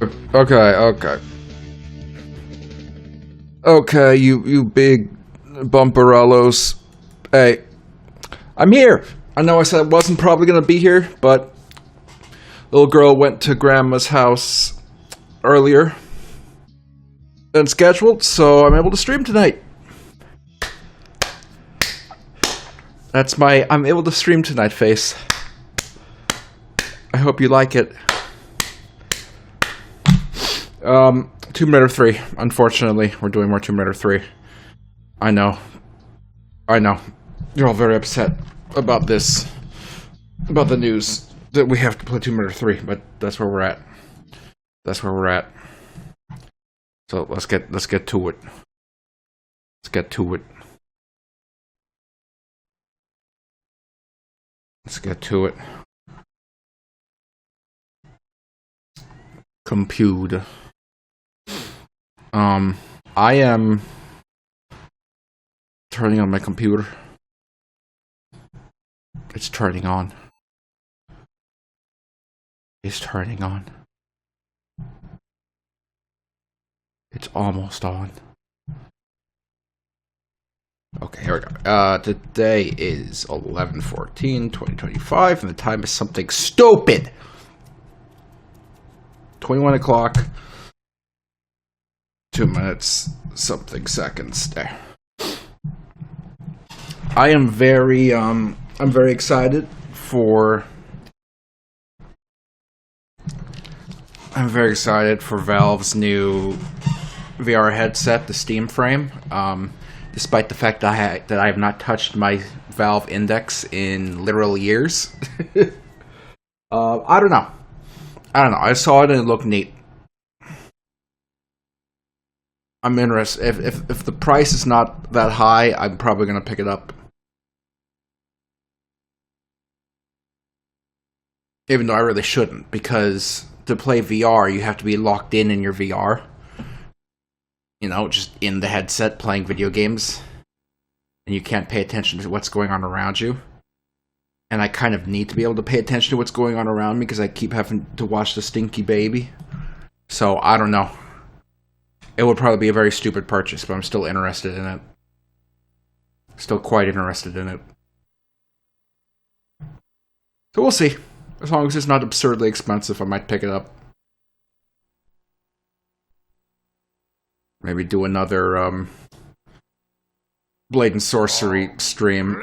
Okay. Okay, you big bumperellos. Hey, I'm here. I know I said I wasn't probably gonna be here, but little girl went to grandma's house earlier than scheduled, so I'm able to stream tonight. That's my I'm able to stream tonight face. I hope you like it. Tomb Raider 3. Unfortunately, we're doing more Tomb Raider 3. I know. You're all very upset about this. About the news that we have to play Tomb Raider 3, but that's where we're at. So let's get to it. Let's get to it. Compute. I am turning on my computer. It's turning on. It's almost on. Okay, here we go. Today is 11/14/2025, and the time is something stupid. 21 o'clock. 2 minutes, something seconds there. I'm very excited for Valve's new VR headset, the Steam Frame. Despite the fact that I have not touched my Valve Index in literal years. I don't know. I saw it and it looked neat. I'm interested. If the price is not that high, I'm probably gonna pick it up. Even though I really shouldn't, because to play VR, you have to be locked in your VR. You know, just in the headset playing video games. And you can't pay attention to what's going on around you. And I kind of need to be able to pay attention to what's going on around me because I keep having to watch the stinky baby. So, I don't know. It would probably be a very stupid purchase, but I'm still interested in it. Still quite interested in it. So we'll see. As long as it's not absurdly expensive, I might pick it up. Maybe do another, Blade and Sorcery stream.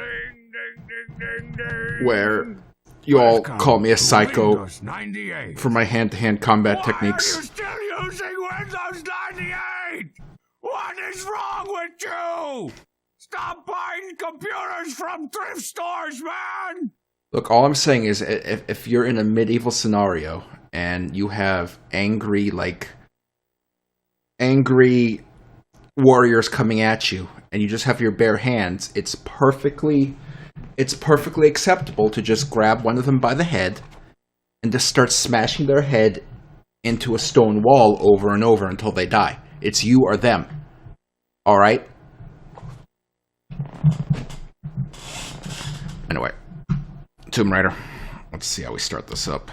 Where you all call me a psycho for my hand-to-hand combat techniques. Why are you still using Windows 98? What is wrong with you? Stop buying computers from thrift stores, man! Look, all I'm saying is, if you're in a medieval scenario and you have angry warriors coming at you, and you just have your bare hands, it's perfectly acceptable to just grab one of them by the head and just start smashing their head into a stone wall over and over until they die. It's you or them. Alright? Anyway. Tomb Raider. Let's see how we start this up.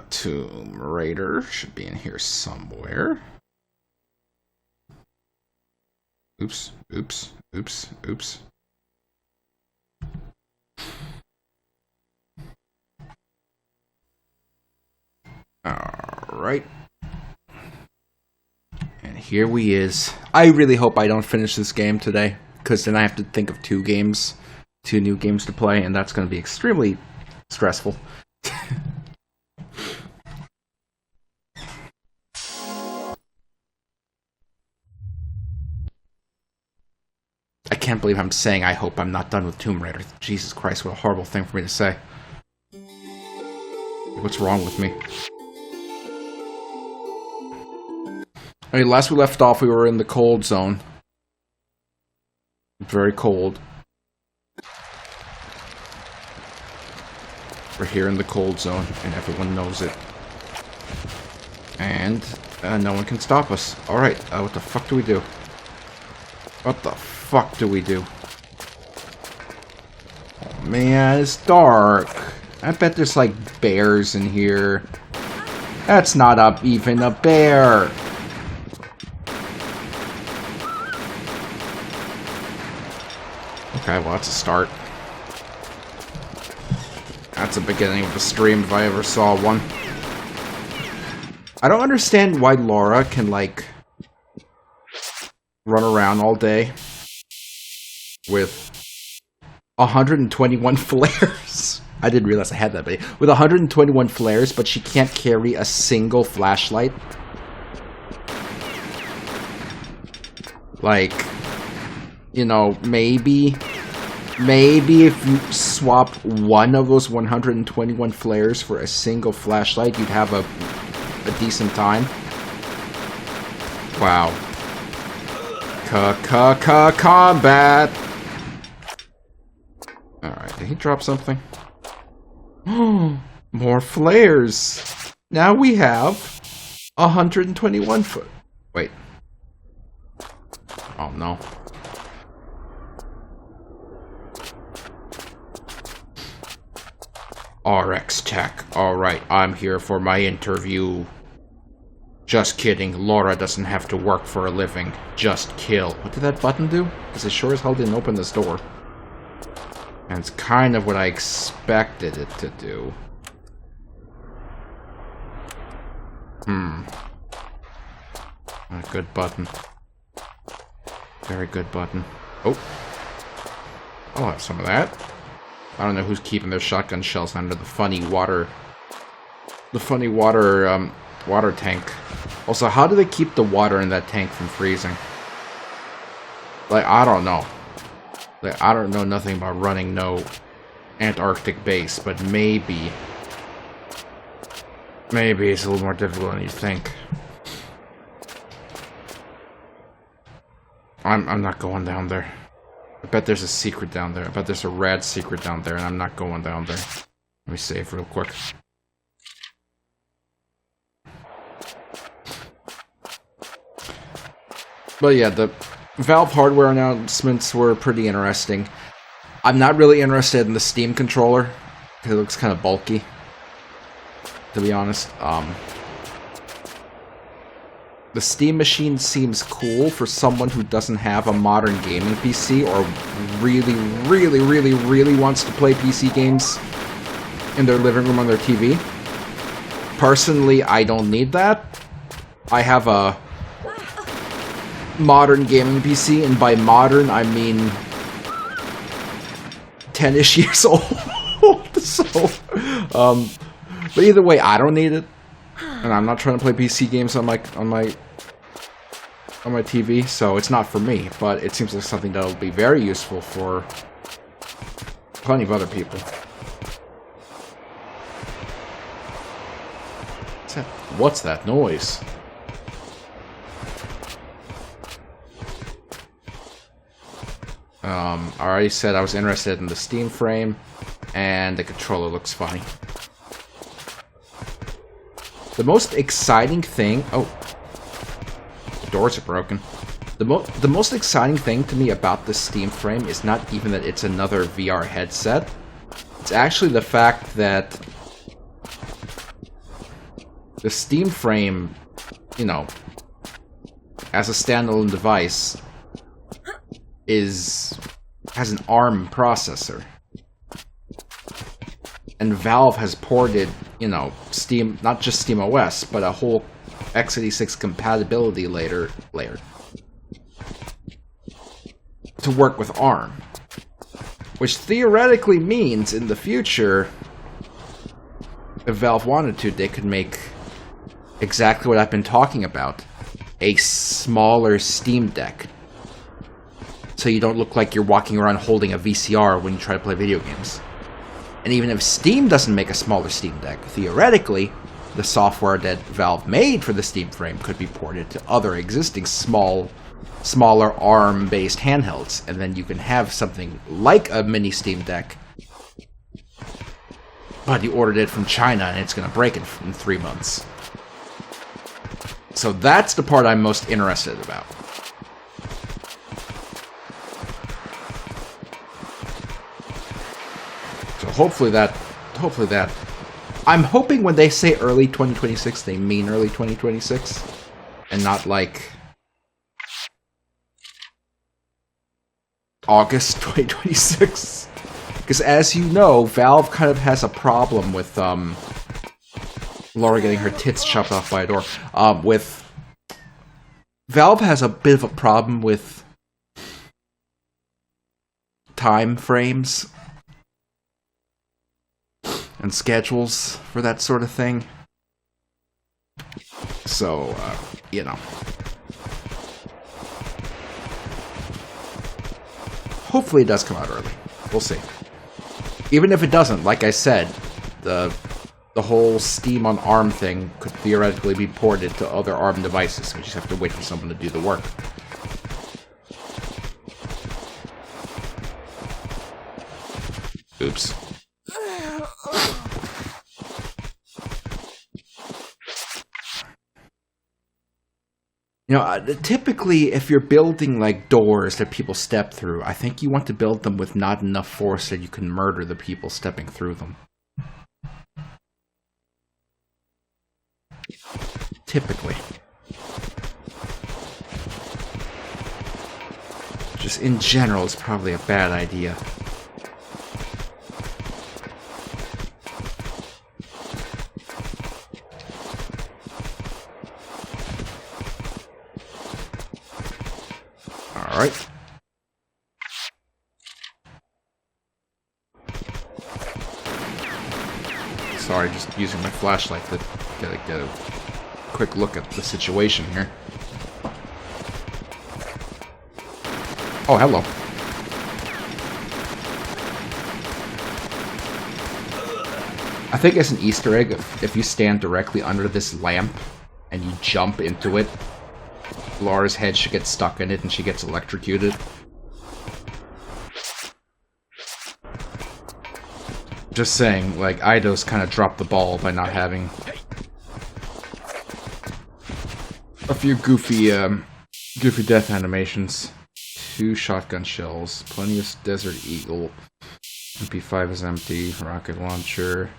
Tomb Raider should be in here somewhere. Oops. Alright. And here we is. I really hope I don't finish this game today, because then I have to think of two new games to play, and that's going to be extremely stressful. I can't believe I'm saying I hope I'm not done with Tomb Raider. Jesus Christ, what a horrible thing for me to say. What's wrong with me? I mean, last we left off, we were in the cold zone. Very cold. We're here in the cold zone, and everyone knows it. And no one can stop us. Alright, what the fuck do we do? What the fuck do we do? Oh man, it's dark. I bet there's like bears in here. That's not even a bear. Okay, well that's a start. That's the beginning of a stream if I ever saw one. I don't understand why Laura can, like, run around all day with 121 flares. I didn't realize I had that many. With 121 flares, but she can't carry a single flashlight. Like, you know, maybe if you swap one of those 121 flares for a single flashlight, you'd have a decent time. Wow. Combat! Alright, did he drop something? More flares! Now we have 121 foot. Wait. Oh no. RX Tech. Alright, I'm here for my interview. Just kidding, Laura doesn't have to work for a living. Just kill. What did that button do? Because it sure as hell didn't open this door. And it's kind of what I expected it to do. A good button. Very good button. Oh. I'll have some of that. I don't know who's keeping their shotgun shells under the funny water... water tank. Also, how do they keep the water in that tank from freezing? Like, I don't know. Like, I don't know nothing about running no Antarctic base, but maybe it's a little more difficult than you think. I'm not going down there. I bet there's a secret down there. I bet there's a rad secret down there, and I'm not going down there. Let me save real quick. But yeah, the Valve hardware announcements were pretty interesting. I'm not really interested in the Steam controller, because it looks kind of bulky, to be honest. The Steam machine seems cool for someone who doesn't have a modern gaming PC, or really wants to play PC games in their living room on their TV. Personally, I don't need that. I have a modern gaming PC, and by modern, I mean 10-ish years old. So, but either way, I don't need it, and I'm not trying to play PC games on my TV, so it's not for me. But it seems like something that'll be very useful for plenty of other people. What's that noise? I already said I was interested in the Steam frame, and the controller looks funny. The most exciting thing... Oh. The doors are broken. The most exciting thing to me about the Steam frame is not even that it's another VR headset. It's actually the fact that the Steam frame, you know, as a standalone device, has an ARM processor. And Valve has ported, you know, Steam, not just SteamOS, but a whole x86 compatibility layer to work with ARM. Which theoretically means in the future, if Valve wanted to, they could make exactly what I've been talking about. A smaller Steam Deck. So you don't look like you're walking around holding a VCR when you try to play video games. And even if Steam doesn't make a smaller Steam Deck, theoretically, the software that Valve made for the Steam frame could be ported to other existing smaller ARM-based handhelds, and then you can have something like a mini Steam Deck, but you ordered it from China and it's going to break in 3 months. So that's the part I'm most interested about. So hopefully hopefully that. I'm hoping when they say early 2026, they mean early 2026, and not like August 2026. Because as you know, Valve kind of has a problem with Laura getting her tits chopped off by a door. Valve has a bit of a problem with time frames and schedules for that sort of thing. So, you know. Hopefully it does come out early. We'll see. Even if it doesn't, like I said, the whole Steam on ARM thing could theoretically be ported to other ARM devices. We just have to wait for someone to do the work. Oops. You know, typically, if you're building, like, doors that people step through, I think you want to build them with not enough force that you can murder the people stepping through them. Typically. Just in general, it's probably a bad idea. Alright. Sorry, just using my flashlight to get a quick look at the situation here. Oh, hello. I think as an Easter egg, if you stand directly under this lamp and you jump into it, Laura's head should get stuck in it and she gets electrocuted. Just saying, like, Eidos kind of dropped the ball by not having a few goofy death animations. 2 shotgun shells, plenty of Desert Eagle, MP5 is empty, rocket launcher.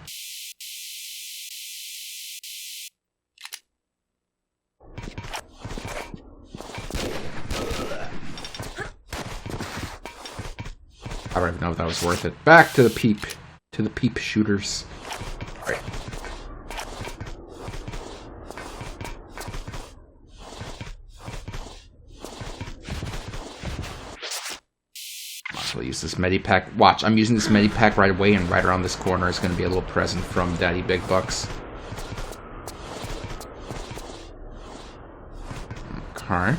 I don't even know if that was worth it. Back to the peep shooters. All right. Might as well use this medipack. Watch, I'm using this medipack right away, and right around this corner is going to be a little present from Daddy Big Bucks. Okay.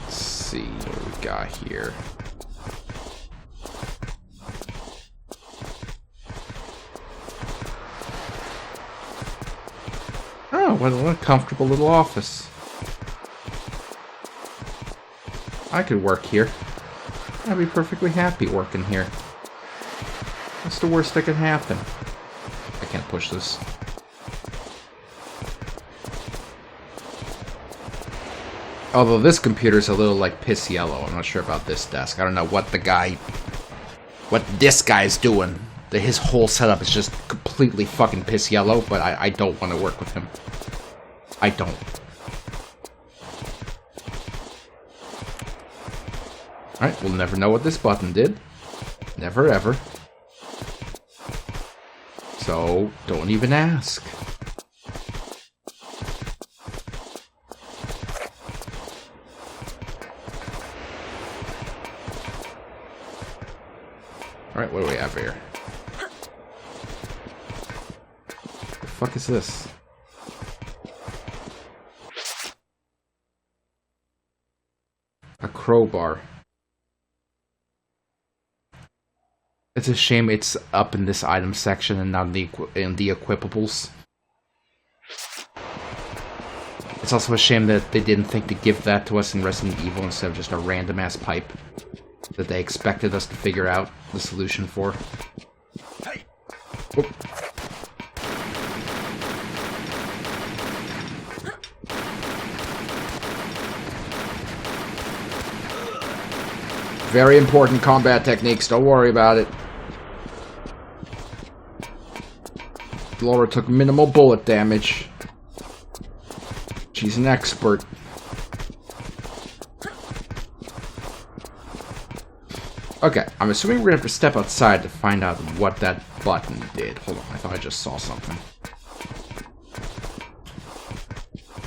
Let's see what we got here. Oh, what a comfortable little office. I could work here. I'd be perfectly happy working here. What's the worst that could happen? I can't push this. Although this computer's a little, like, piss yellow. I'm not sure about this desk. I don't know what this guy's doing. His whole setup is just completely fucking piss yellow, but I don't want to work with him. I don't. Alright, we'll never know what this button did. Never ever. So, don't even ask. Alright, what do we have here? The fuck is this? A crowbar. It's a shame it's up in this item section and not in the equipables. It's also a shame that they didn't think to give that to us in Resident Evil instead of just a random ass pipe that they expected us to figure out the solution for. Hey. Oop. Very important combat techniques, don't worry about it. Laura took minimal bullet damage. She's an expert. Okay, I'm assuming we're gonna have to step outside to find out what that button did. Hold on, I thought I just saw something.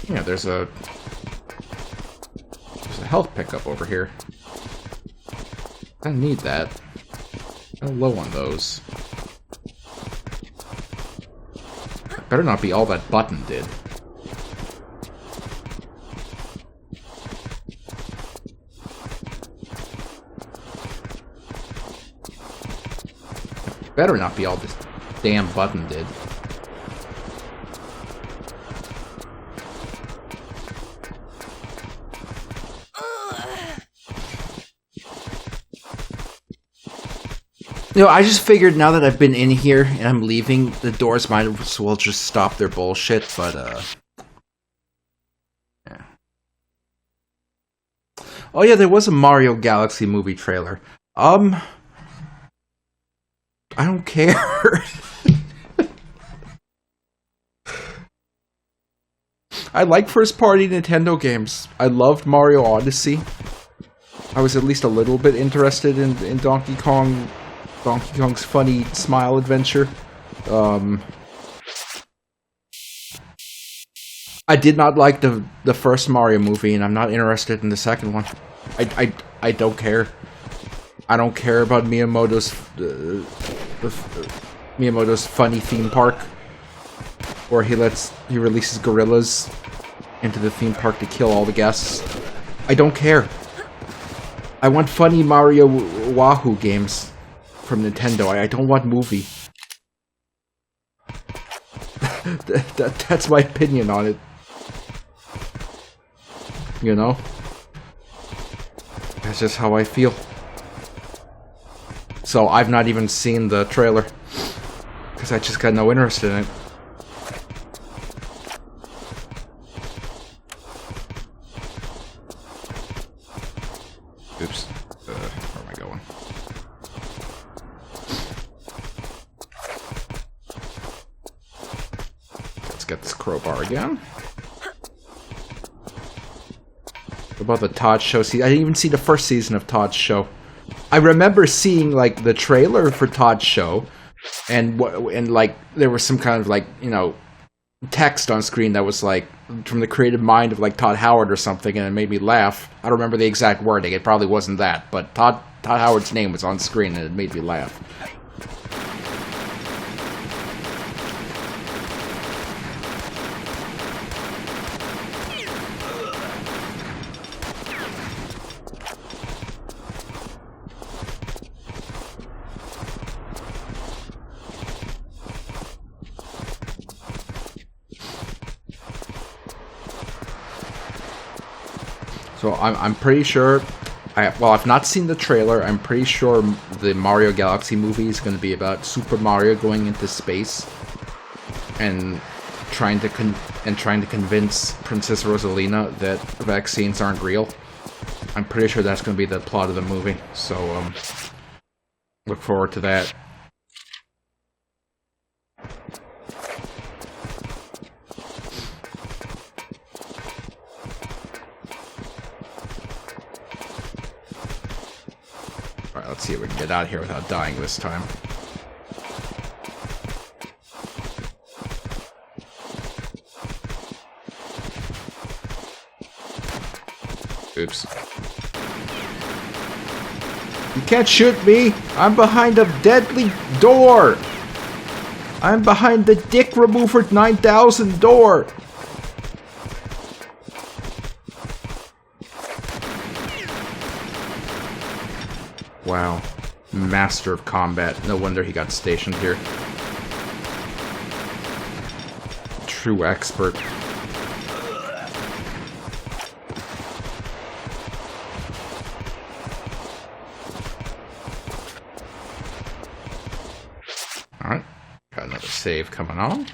Yeah, there's a health pickup over here. I need that. I'm low on those. Better not be all that button did. Better not be all this damn button did. You know, I just figured now that I've been in here and I'm leaving, the doors might as well just stop their bullshit, but, yeah. Oh yeah, there was a Mario Galaxy movie trailer. I don't care. I like first-party Nintendo games. I loved Mario Odyssey. I was at least a little bit interested in Donkey Kong's funny smile adventure. I did not like the first Mario movie, and I'm not interested in the second one. I don't care. I don't care about Miyamoto's funny theme park, where he releases gorillas into the theme park to kill all the guests. I don't care. I want funny Mario Wahoo games from Nintendo. I don't want movie. That's my opinion on it. You know? That's just how I feel. So I've not even seen the trailer, because I just got no interest in it. Oops. Where am I going? Let's get this crowbar again. What about the Todd Show? See, I didn't even see the first season of Todd's Show. I remember seeing, like, the trailer for Todd's Show, and like, there was some kind of, like, you know, text on screen that was, like, from the creative mind of, like, Todd Howard or something, and it made me laugh. I don't remember the exact wording. It probably wasn't that, but Todd Howard's name was on screen, and it made me laugh. So I'm pretty sure, well, I've not seen the trailer. I'm pretty sure the Mario Galaxy movie is going to be about Super Mario going into space and trying to convince Princess Rosalina that vaccines aren't real. I'm pretty sure that's going to be the plot of the movie. So look forward to that. Alright, let's see if we can get out of here without dying this time. Oops. You can't shoot me! I'm behind a deadly door! I'm behind the Dick Remover 9000 door! Wow. Master of combat. No wonder he got stationed here. True expert. Alright. Got another save coming on.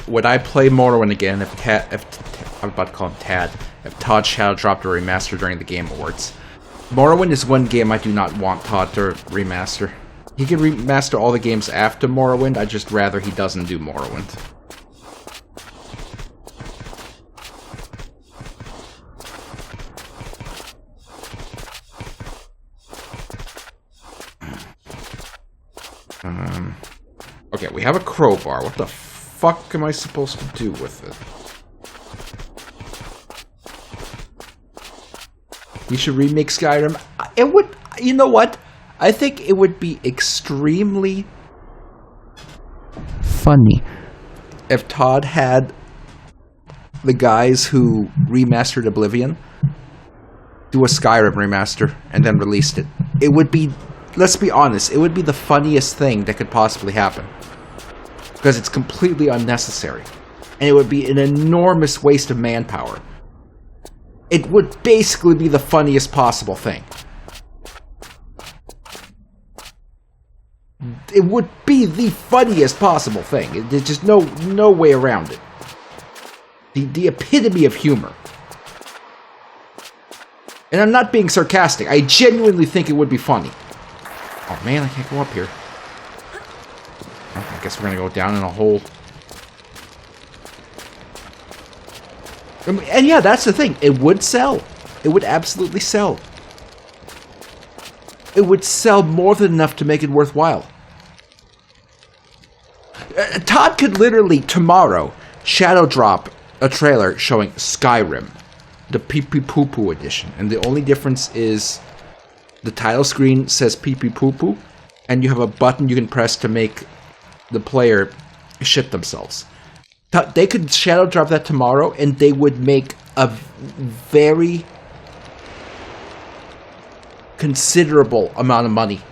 Would I play Morrowind again if I'm about to call him Tad, if Todd Shadow dropped a remaster during the Game Awards? Morrowind is one game I do not want Todd to remaster. He can remaster all the games after Morrowind, I'd just rather he doesn't do Morrowind. Okay, we have a crowbar. What the fuck am I supposed to do with it? You should remake Skyrim. It would... You know what? I think it would be extremely funny if Todd had the guys who remastered Oblivion do a Skyrim remaster and then released it. It would be... Let's be honest. It would be the funniest thing that could possibly happen. Because it's completely unnecessary. And it would be an enormous waste of manpower. It would basically be the funniest possible thing. It would be the funniest possible thing. There's just no way around it. The epitome of humor. And I'm not being sarcastic. I genuinely think it would be funny. Oh man, I can't go up here. I guess we're gonna go down in a hole. And yeah, that's the thing. It would sell. It would absolutely sell. It would sell more than enough to make it worthwhile. Todd could literally, tomorrow, shadow drop a trailer showing Skyrim. The pee-pee-poo-poo edition. And the only difference is the title screen says pee-pee-poo-poo, and you have a button you can press to make the player shit themselves. They could shadow drop that tomorrow, and they would make a very considerable amount of money.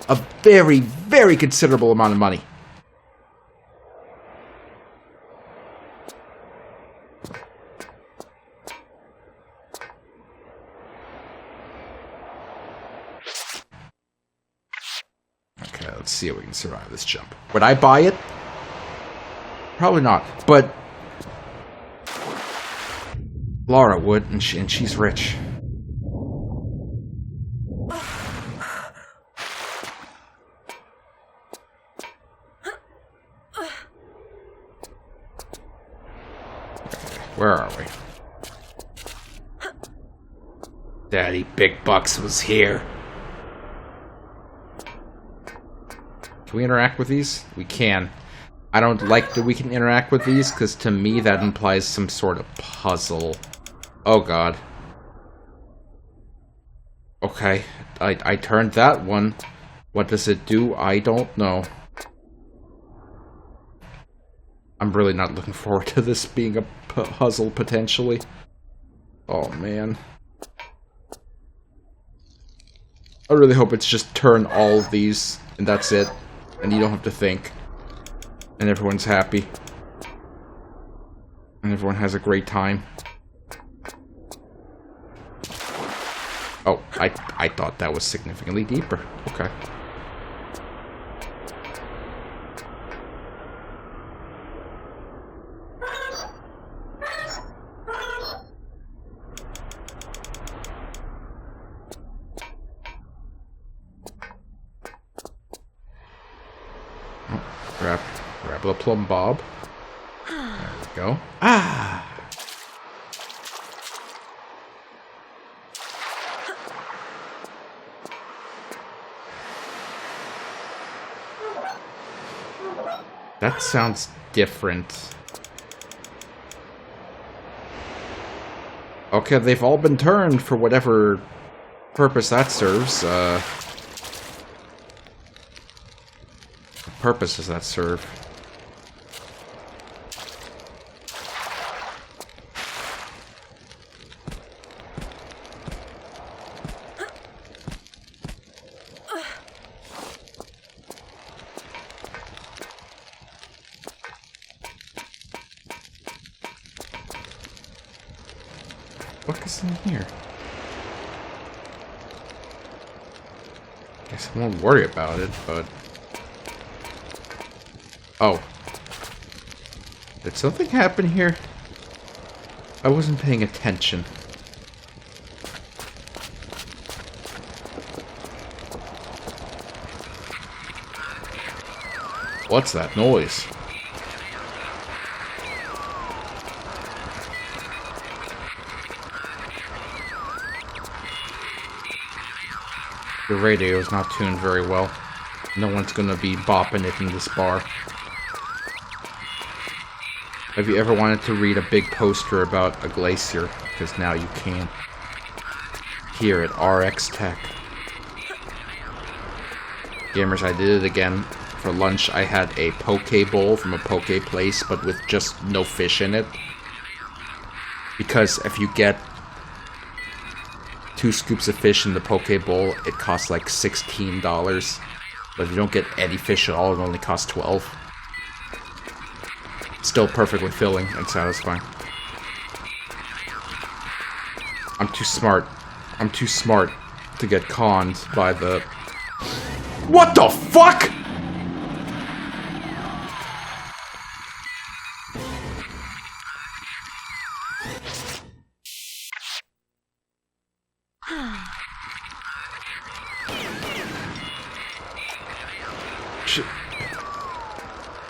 A very, very considerable amount of money. Okay, let's see if we can survive this jump. Would I buy it? Probably not, but Laura would, and she's rich. Where are we? Daddy Big Bucks was here. Can we interact with these? We can. I don't like that we can interact with these, because to me that implies some sort of puzzle. Oh god. Okay, I turned that one. What does it do? I don't know. I'm really not looking forward to this being a puzzle, potentially. Oh, man. I really hope it's just turn all of these, and that's it. And you don't have to think. And everyone's happy. And everyone has a great time. Oh, I thought that was significantly deeper. Okay. Grab the plumb bob. There we go. Ah! That sounds different. Okay, they've all been turned for whatever purpose that serves. What purpose does that serve? What is in here? Guess I won't worry about it, but... Oh. Did something happen here? I wasn't paying attention. What's that noise? The radio is not tuned very well. No one's gonna be bopping it in this bar. Have you ever wanted to read a big poster about a glacier? Because now you can. Here at RX Tech. Gamers, I did it again. For lunch, I had a poke bowl from a poke place, but with just no fish in it. Because if you get 2 scoops of fish in the poke bowl, it costs like $16. But if you don't get any fish at all, it only costs $12. Still perfectly filling and satisfying. I'm too smart. I'm too smart to get conned by the... What the fuck?!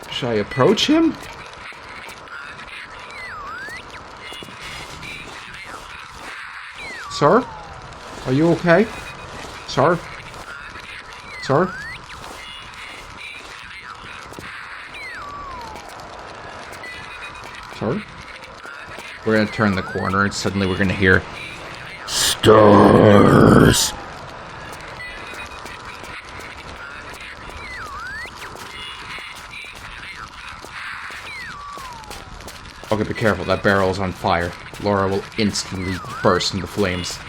Should I approach him? Sir? Are you okay? Sir? Sir? Sir? We're gonna turn the corner and suddenly we're gonna hear stars. Okay, be careful, that barrel is on fire. Laura will instantly burst into flames.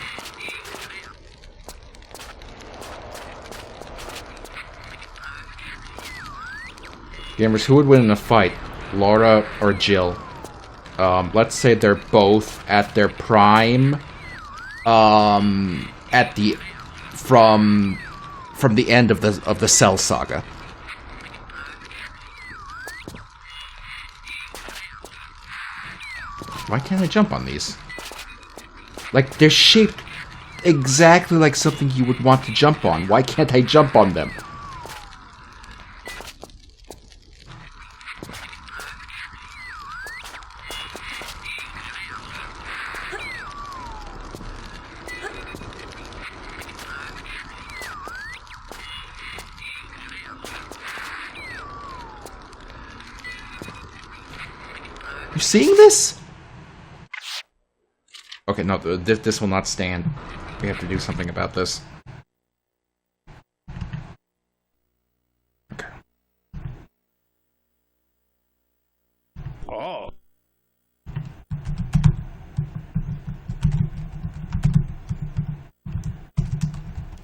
Gamers, who would win in a fight? Laura or Jill? Let's say they're both at their prime. At the... From the end of the Cell Saga. Why can't I jump on these? Like, they're shaped exactly like something you would want to jump on. Why can't I jump on them? You seeing this? Okay, no, this will not stand. We have to do something about this. Okay. Oh.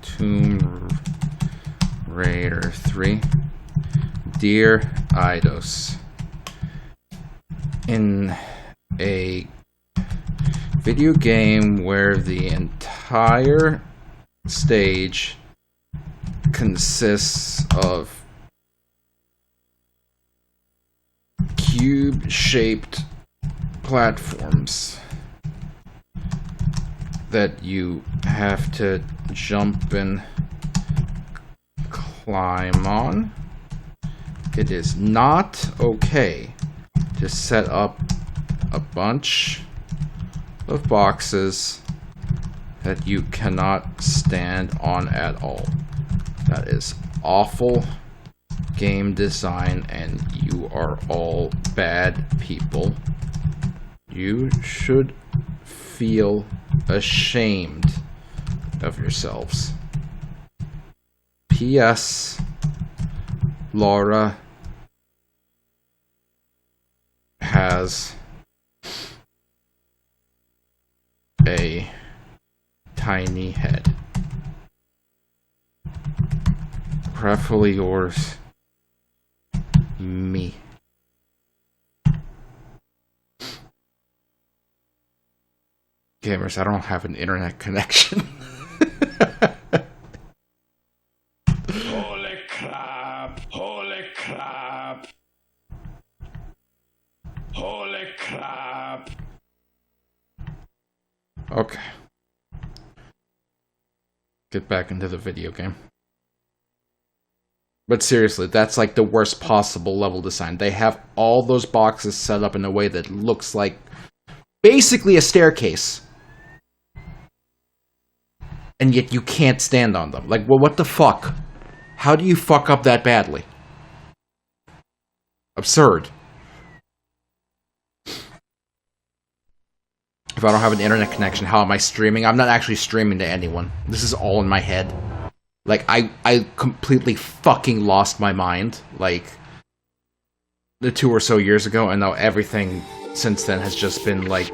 Tomb Raider 3. Dear Eidos. In a video game where the entire stage consists of cube-shaped platforms that you have to jump and climb on, it is not okay to set up a bunch of boxes that you cannot stand on at all. That is awful game design, and you are all bad people. You should feel ashamed of yourselves. P.S. Laura has a tiny head. Preferably yours. Me. Gamers, I don't have an internet connection. Holy crap! Holy crap! Holy crap! Okay. Get back into the video game. But seriously, that's like the worst possible level design. They have all those boxes set up in a way that looks like basically a staircase. And yet you can't stand on them. Like, well, what the fuck? How do you fuck up that badly? Absurd. If I don't have an internet connection, how am I streaming? I'm not actually streaming to anyone. This is all in my head. Like, I completely fucking lost my mind, like, the 2 or so years ago, and now everything since then has just been, like,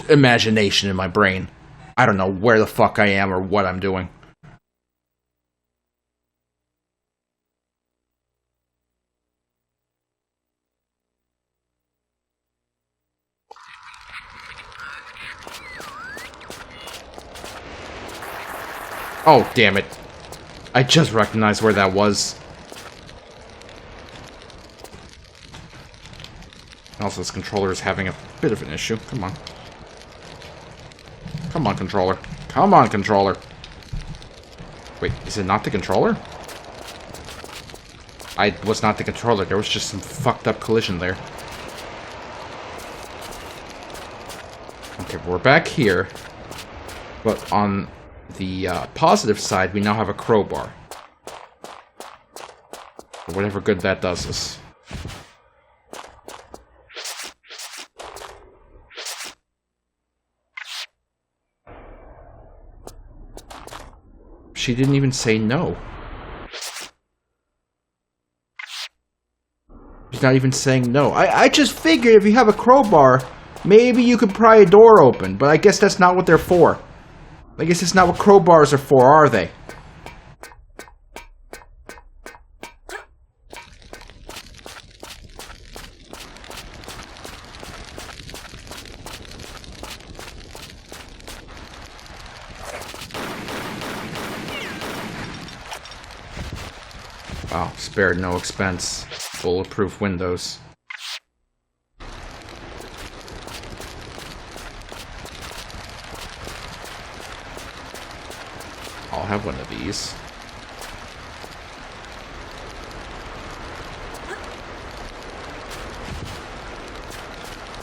imagination in my brain. I don't know where the fuck I am or what I'm doing. Oh, damn it. I just recognized where that was. Also, this controller is having a bit of an issue. Come on. Come on, controller. Come on, controller. Wait, is it not the controller? I was not the controller. There was just some fucked up collision there. Okay, we're back here. But on the positive side, we now have a crowbar. For whatever good that does us. She didn't even say no. She's not even saying no. I just figured if you have a crowbar, maybe you could pry a door open, but I guess that's not what they're for. I guess it's not what crowbars are for, are they? Wow, spared no expense. Bulletproof windows. I'll have one of these.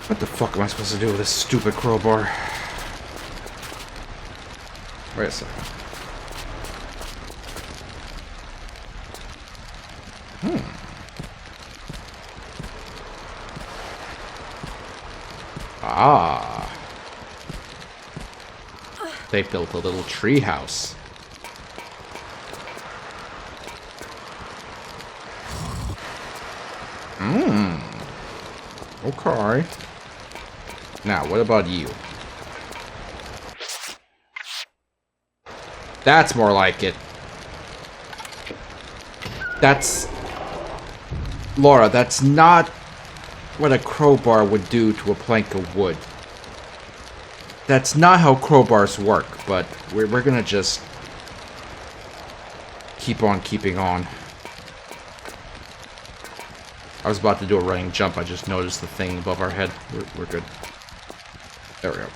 What the fuck am I supposed to do with this stupid crowbar? Wait a second. Ah. They built a little tree house. Okay. Now, what about you? That's more like it. That's... Laura, that's not what a crowbar would do to a plank of wood. That's not how crowbars work, but we're gonna just keep on keeping on. I was about to do a running jump, I just noticed the thing above our head. We're good. There we go.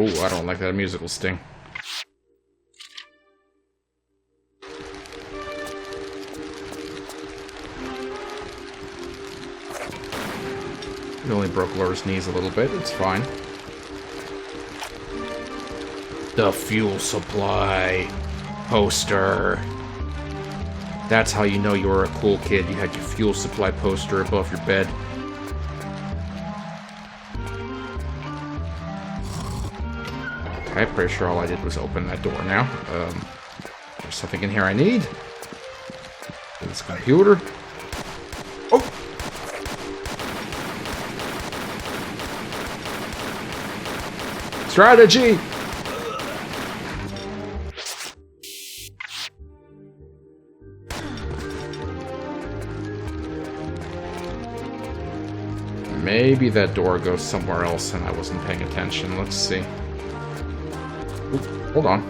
Ooh, I don't like that musical sting. It only broke Laura's knees a little bit, it's fine. The fuel supply poster. That's how you know you were a cool kid. You had your fuel supply poster above your bed. Okay, pretty sure all I did was open that door now. There's something in here I need. This computer. Oh! Strategy! Maybe that door goes somewhere else and I wasn't paying attention. Let's see. Ooh, hold on.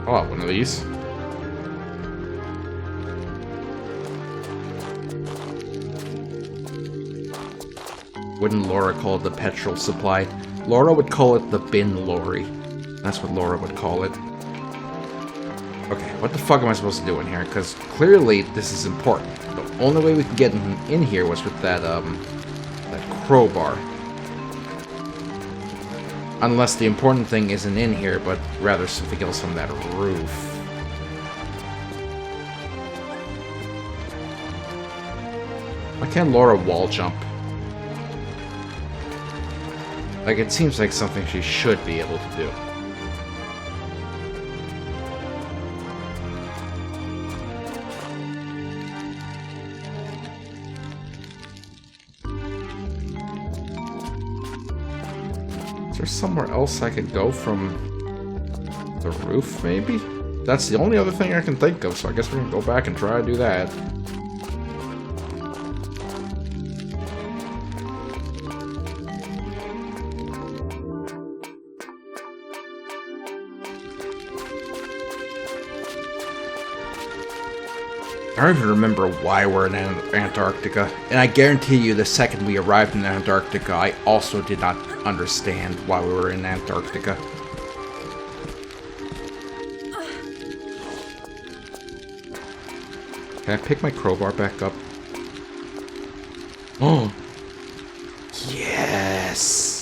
I'll have one of these. Wouldn't Laura call it the petrol supply? Laura would call it the bin lorry. That's what Laura would call it. Okay, what the fuck am I supposed to do in here? Because clearly this is important. The only way we could get in here was with that crowbar. Unless the important thing isn't in here, but rather something else on that roof. Why can't Laura wall jump? Like, it seems like something she should be able to do. Is there somewhere else I could go from the roof, maybe? That's the only other thing I can think of, so I guess we're gonna go back and try to do that. I don't even remember why we're in Antarctica, and I guarantee you the second we arrived in Antarctica, I also did not understand why we were in Antarctica. Can I pick my crowbar back up? Oh! Yes!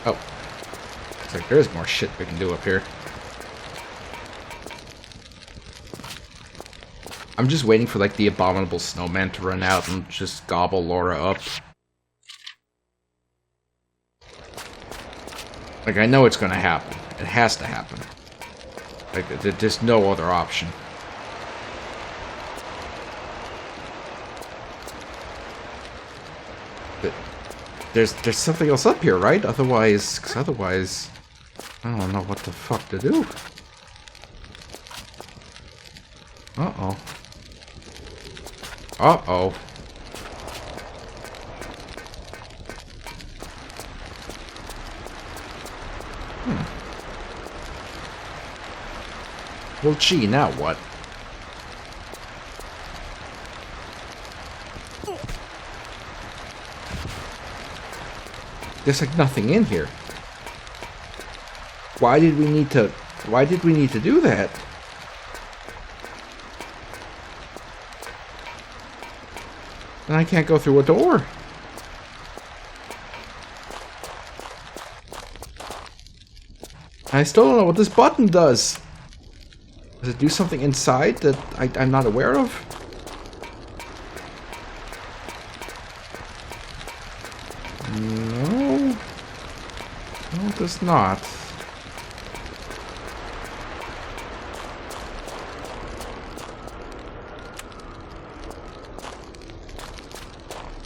Oh. Looks like there's more shit we can do up here. I'm just waiting for, like, the abominable snowman to run out and just gobble Laura up. Like, I know it's gonna happen. It has to happen. Like, there's no other option. But there's something else up here, right? Otherwise, I don't know what the fuck to do. Uh-oh. Uh-oh. Well, gee, now what? There's like nothing in here. Why did we need to do that? And I can't go through a door. I still don't know what this button does. Does it do something inside that I'm not aware of? No. No, it does not.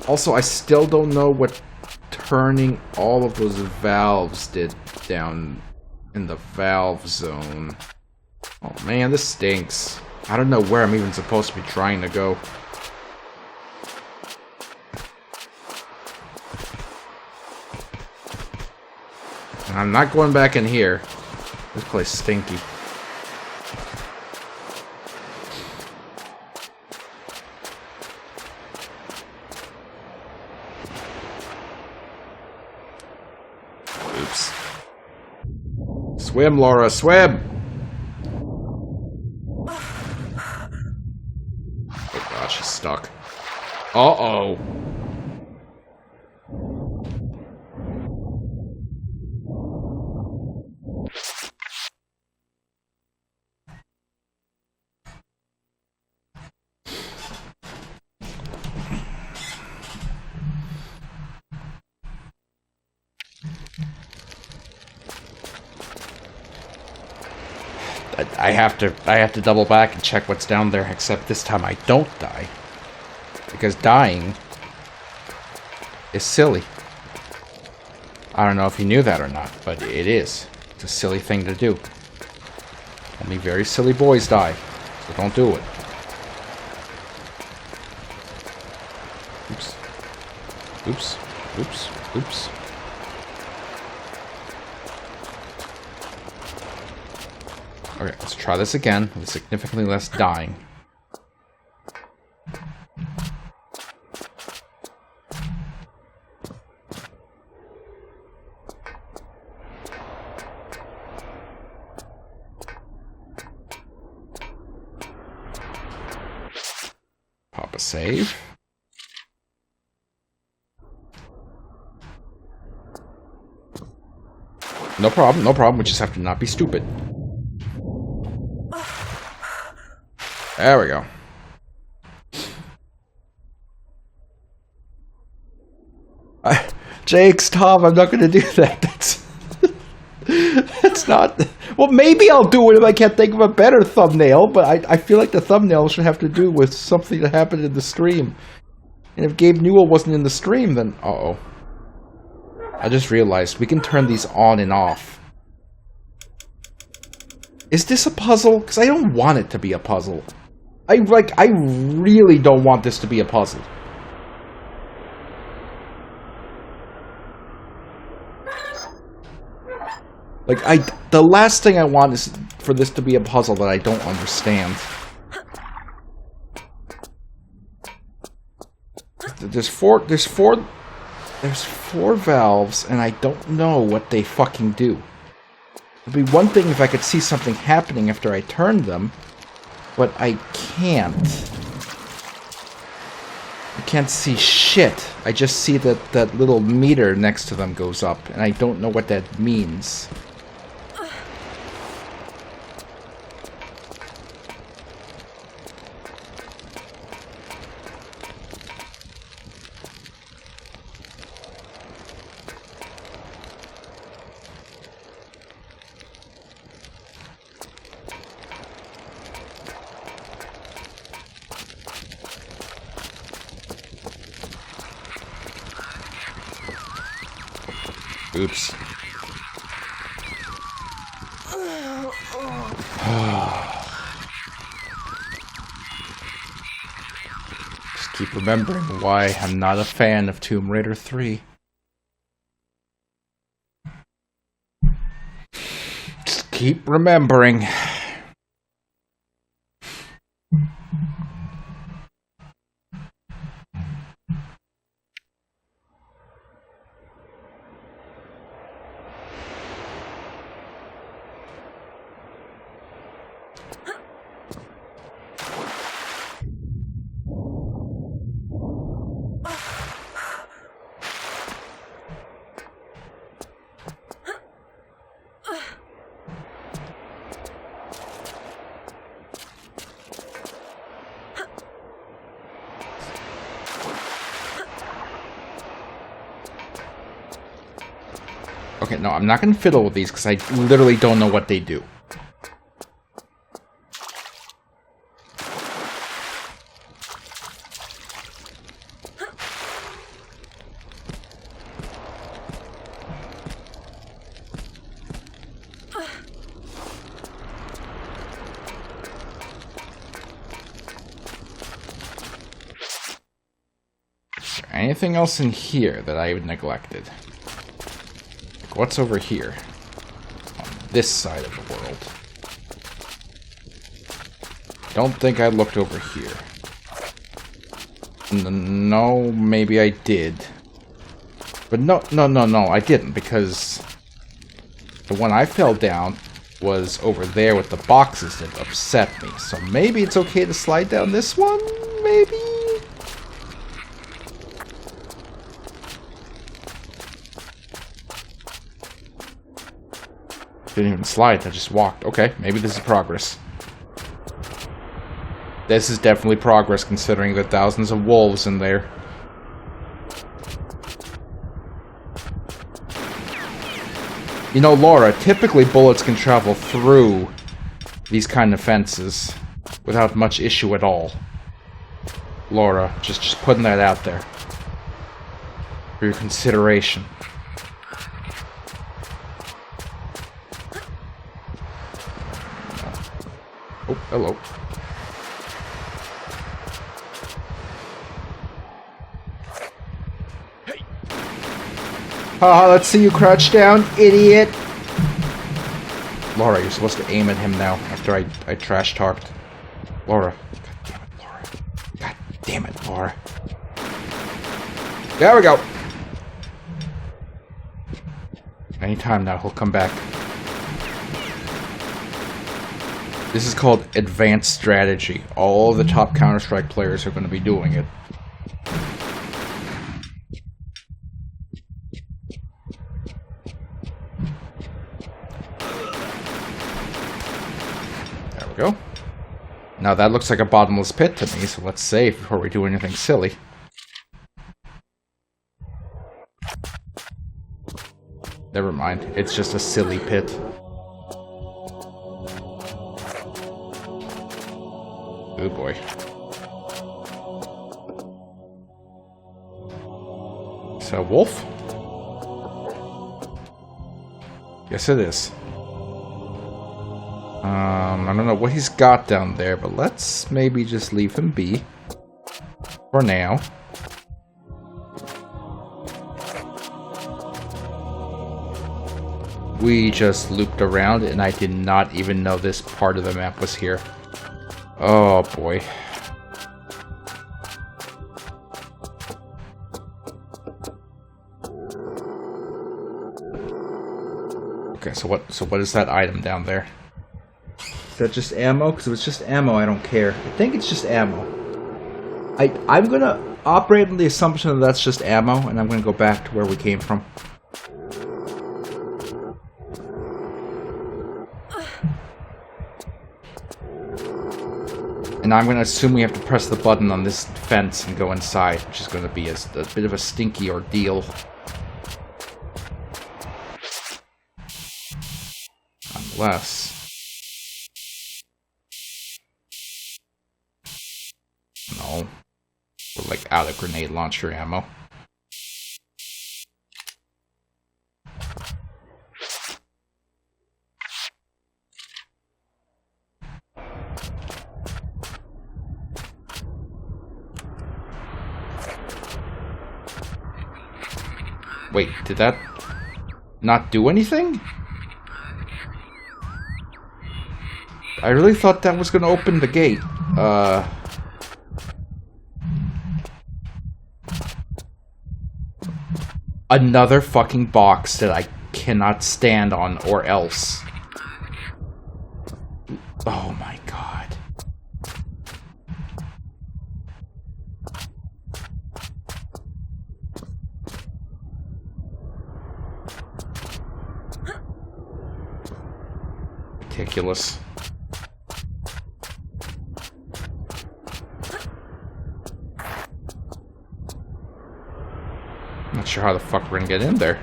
Also, I still don't know what turning all of those valves did down in the valve zone. Oh man, this stinks. I don't know where I'm even supposed to be trying to go. And I'm not going back in here. This place is stinky. Oops. Swim, Laura, swim! Oh god, she's stuck. Uh-oh. I have to double back and check what's down there, except this time I don't die. Because dying is silly. I don't know if you knew that or not, but it is. It's a silly thing to do. Only very silly boys die, so don't do it. Oops. Oops. Oops. Oops. Okay, let's try this again with significantly less dying. Pop a save. No problem, no problem. We just have to not be stupid. There we go. Jake, stop. I'm not going to do that. That's not... Well, maybe I'll do it if I can't think of a better thumbnail, but I feel like the thumbnail should have to do with something that happened in the stream. And if Gabe Newell wasn't in the stream, then... Uh-oh. I just realized we can turn these on and off. Is this a puzzle? Because I don't want it to be a puzzle. I really don't want this to be a puzzle. The last thing I want is for this to be a puzzle that I don't understand. There's four valves, and I don't know what they fucking do. It'd be one thing if I could see something happening after I turned them, but I can't. I can't see shit. I just see that little meter next to them goes up, and I don't know what that means. Oops. Just keep remembering why I'm not a fan of Tomb Raider 3. Just keep remembering. Okay, no, I'm not going to fiddle with these because I literally don't know what they do. Is there anything else in here that I neglected? What's over here? On this side of the world. Don't think I looked over here. No, maybe I did. But no, I didn't, because the one I fell down was over there with the boxes that upset me. So maybe it's okay to slide down this one? Maybe? Didn't even slide, I just walked. Okay, maybe this is progress. This is definitely progress, considering the thousands of wolves in there. You know, Laura, typically bullets can travel through these kind of fences without much issue at all. Laura, just putting that out there for your consideration. Oh, hello. Let's see you crouch down, idiot. Laura, you're supposed to aim at him now after I trash talked. Laura. God damn it, Laura. There we go. Anytime now, he'll come back. This is called advanced strategy. All the top Counter-Strike players are going to be doing it. There we go. Now that looks like a bottomless pit to me, so let's save before we do anything silly. Never mind, it's just a silly pit. Oh boy. Is that a wolf? Yes it is. I don't know what he's got down there, but let's maybe just leave him be. For now. We just looped around and I did not even know this part of the map was here. Oh boy. Okay, so what is that item down there? Is that just ammo? Because if it's just ammo, I don't care. I think it's just ammo. I'm gonna operate on the assumption that that's just ammo, and I'm gonna go back to where we came from. And I'm going to assume we have to press the button on this fence and go inside, which is going to be a bit of a stinky ordeal. Unless... No. We're like out of grenade launcher ammo. Wait, did that not do anything? I really thought that was going to open the gate. Another fucking box that I cannot stand on or else. Oh my god. Ridiculous. Not sure how the fuck we're gonna get in there.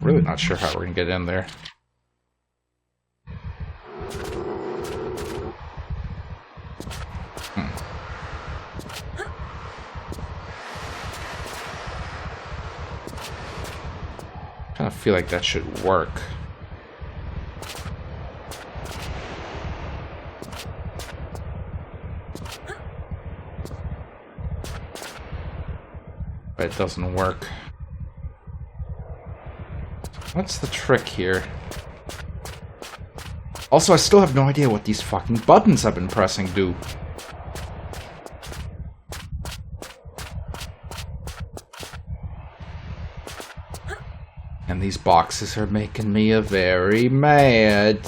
Really not sure how we're gonna get in there. I feel like that should work. But it doesn't work. What's the trick here? Also, I still have no idea what these fucking buttons I've been pressing do. And these boxes are making me very mad.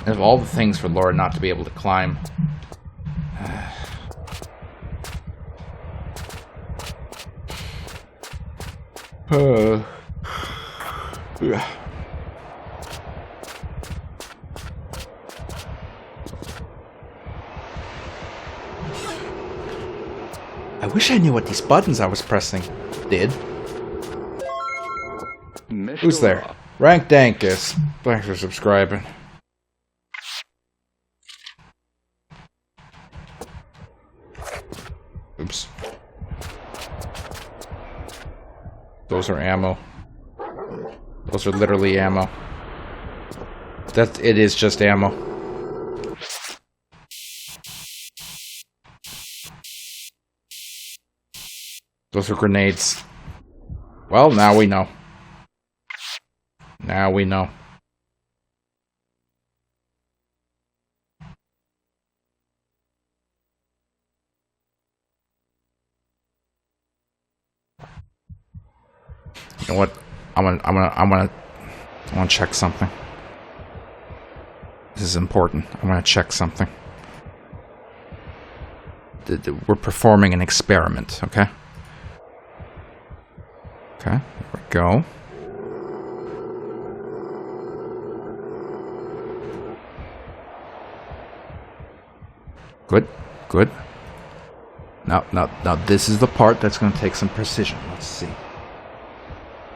Of all the things for Laura not to be able to climb. I wish I knew what these buttons I was pressing did. Who's there? Rank Dankus. Thanks for subscribing. Oops. Those are ammo. Those are literally ammo. It is just ammo. Those are grenades. Well, now we know. Now we know. You know what? I want to check something. This is important. I want to check something. We're performing an experiment, okay? Okay, there we go. Good, good. Now, this is the part that's going to take some precision. Let's see.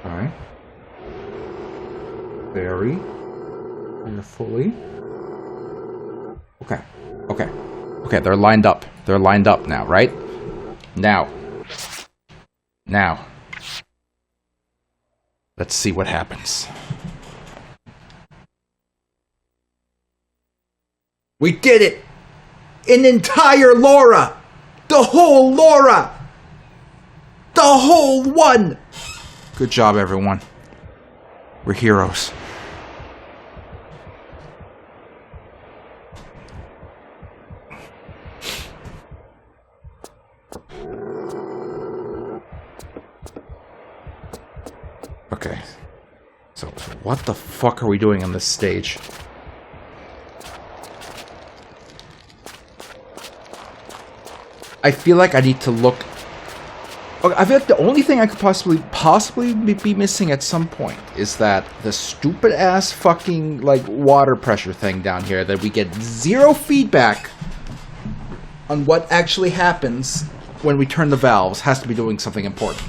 Alright. Very carefully. Okay, okay. Okay, they're lined up. They're lined up now, right? Now. Let's see what happens. We did it! An entire Laura! The whole Laura! The whole one! Good job, everyone. We're heroes. Okay. So what the fuck are we doing on this stage? I feel like I need to look... Okay, I feel like the only thing I could possibly be missing at some point is that the stupid-ass fucking, like, water pressure thing down here that we get zero feedback on what actually happens when we turn the valves has to be doing something important.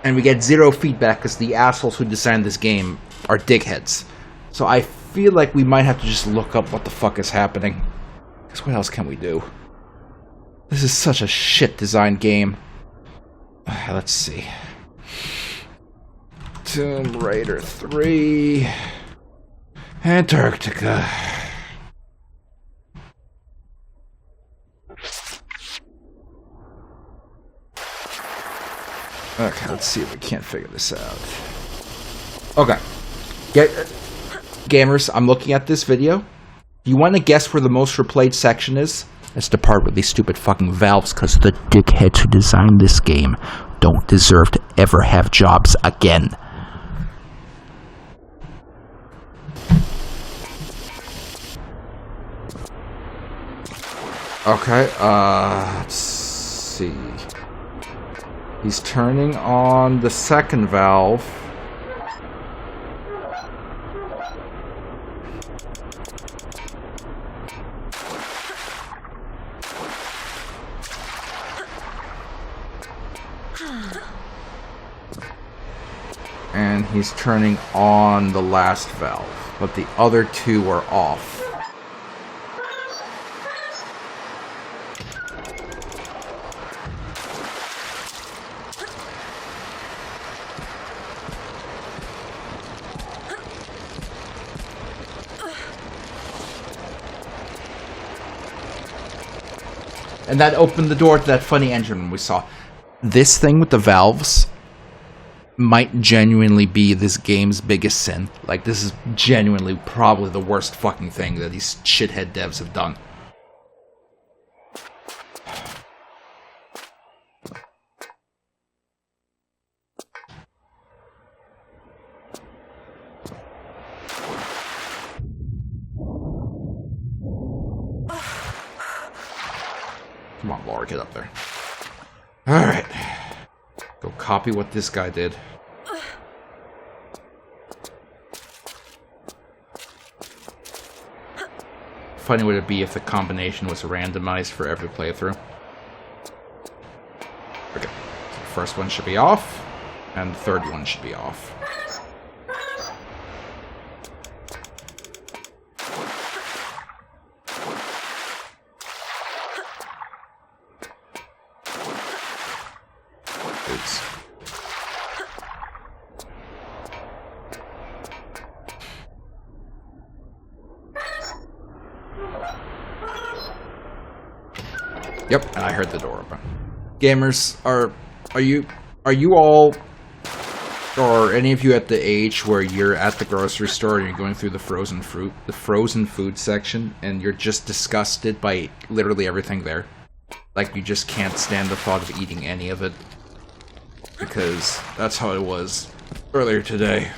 And we get zero feedback because the assholes who designed this game are dickheads. So I feel like we might have to just look up what the fuck is happening. Because what else can we do? This is such a shit-designed game. Let's see. Tomb Raider 3... Antarctica... Okay, let's see if we can't figure this out. Okay. Gamers, I'm looking at this video. You want to guess where the most replayed section is? It's the part with these stupid fucking valves, because the dickheads who designed this game don't deserve to ever have jobs again. Okay, let's see. He's turning on the second valve. And he's turning on the last valve, but the other two are off. And that opened the door to that funny engine we saw. This thing with the valves might genuinely be this game's biggest sin. Like, this is genuinely probably the worst fucking thing that these shithead devs have done. Come on, Laura, get up there. Alright. Go copy what this guy did. Funny would it be if the combination was randomized for every playthrough. Okay. The first one should be off, and the third one should be off. Yep, and I heard the door open. Gamers, are you all, or any of you at the age where you're at the grocery store and you're going through the frozen food section, and you're just disgusted by literally everything there? Like, you just can't stand the thought of eating any of it. Because that's how it was earlier today.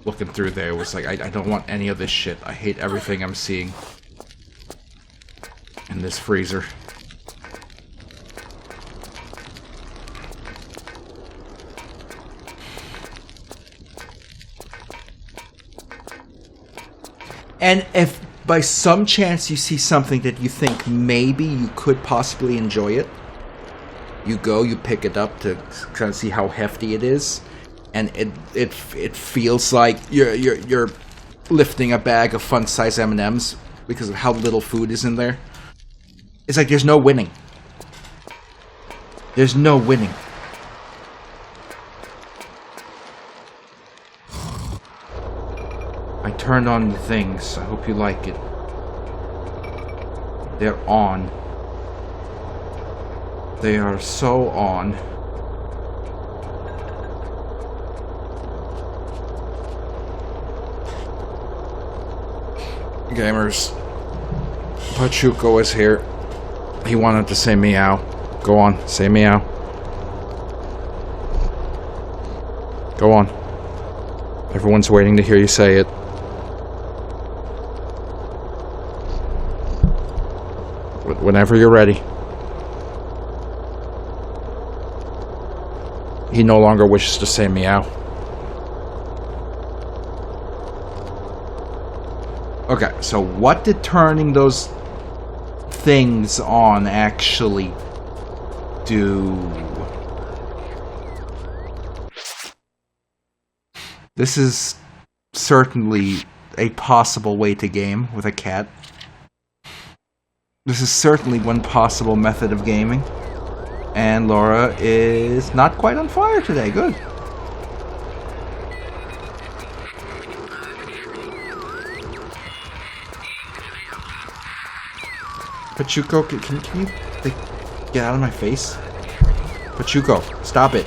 Looking through there, it was like, I don't want any of this shit. I hate everything I'm seeing in this freezer. And if by some chance you see something that you think maybe you could possibly enjoy it, you go, you pick it up to kind of see how hefty it is, and it feels like you're lifting a bag of fun-size M&Ms because of how little food is in there. It's like there's no winning. There's no winning. I turned on the things. I hope you like it. They're on. They are so on. Gamers, Pachuco is here. He wanted to say meow. Go on, say meow. Go on. Everyone's waiting to hear you say it. Whenever you're ready. He no longer wishes to say meow. Okay, so what did turning those things on actually do? This is certainly a possible way to game with a cat. This is certainly one possible method of gaming. And Laura is not quite on fire today. Good. Pachuco, can you get out of my face? Pachuco, stop it.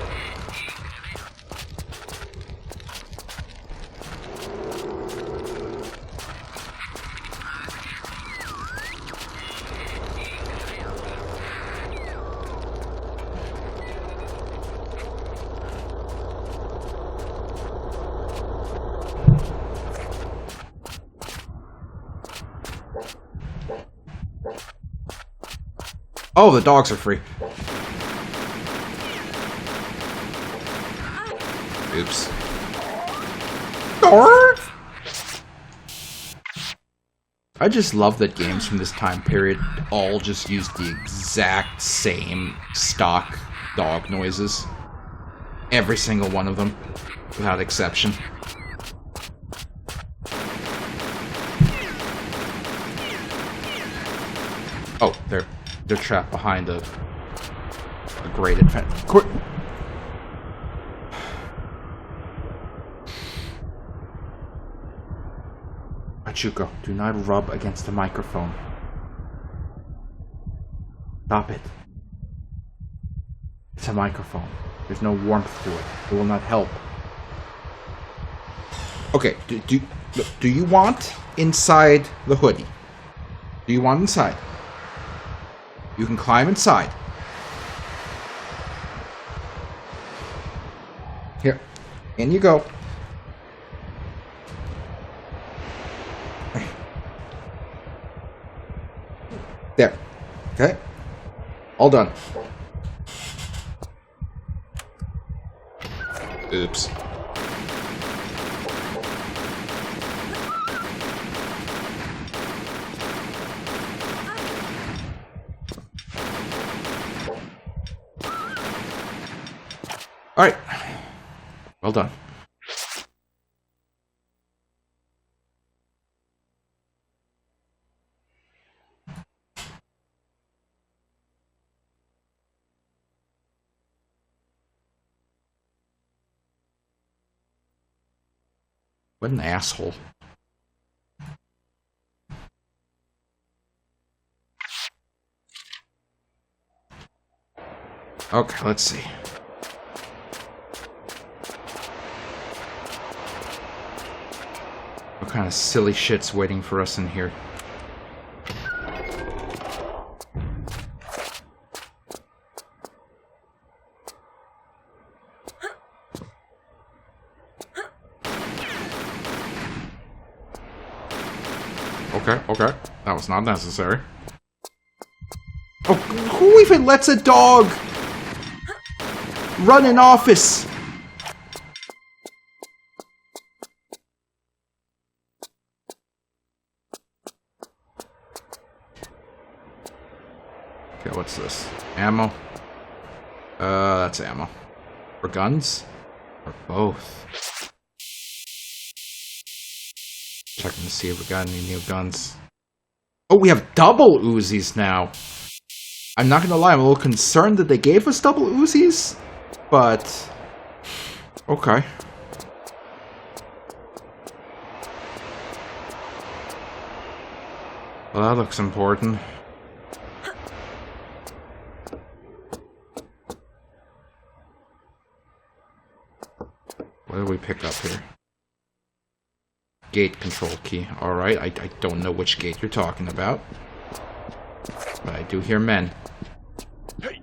Oh, the dogs are free. Oops. I just love that games from this time period all just use the exact same stock dog noises. Every single one of them, without exception. Oh, they're trapped behind a grated fence. Pachuco, do not rub against the microphone. Stop it. It's a microphone. There's no warmth to it. It will not help. Okay, do you want inside the hoodie? Do you want inside? You can climb inside. Here. In you go. There. Okay. All done. Oops. Alright. Well done. What an asshole. Okay, let's see. What kind of silly shit's waiting for us in here? Okay. That was not necessary. Oh, who even lets a dog run an office? Okay, what's this? Ammo? That's ammo. For guns? Or both? Checking to see if we got any new guns. Oh, we have double Uzis now. I'm not gonna lie, I'm a little concerned that they gave us double Uzis, but okay. Well, that looks important. What did we pick up here? Gate control key. Alright, I don't know which gate you're talking about. But I do hear men. Hey.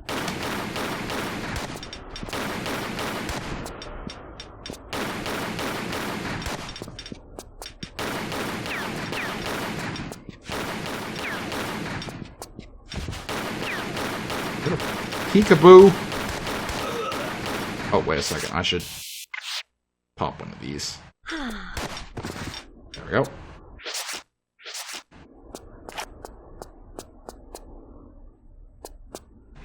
Peekaboo! Oh, wait a second. I should pop one of these. There we go.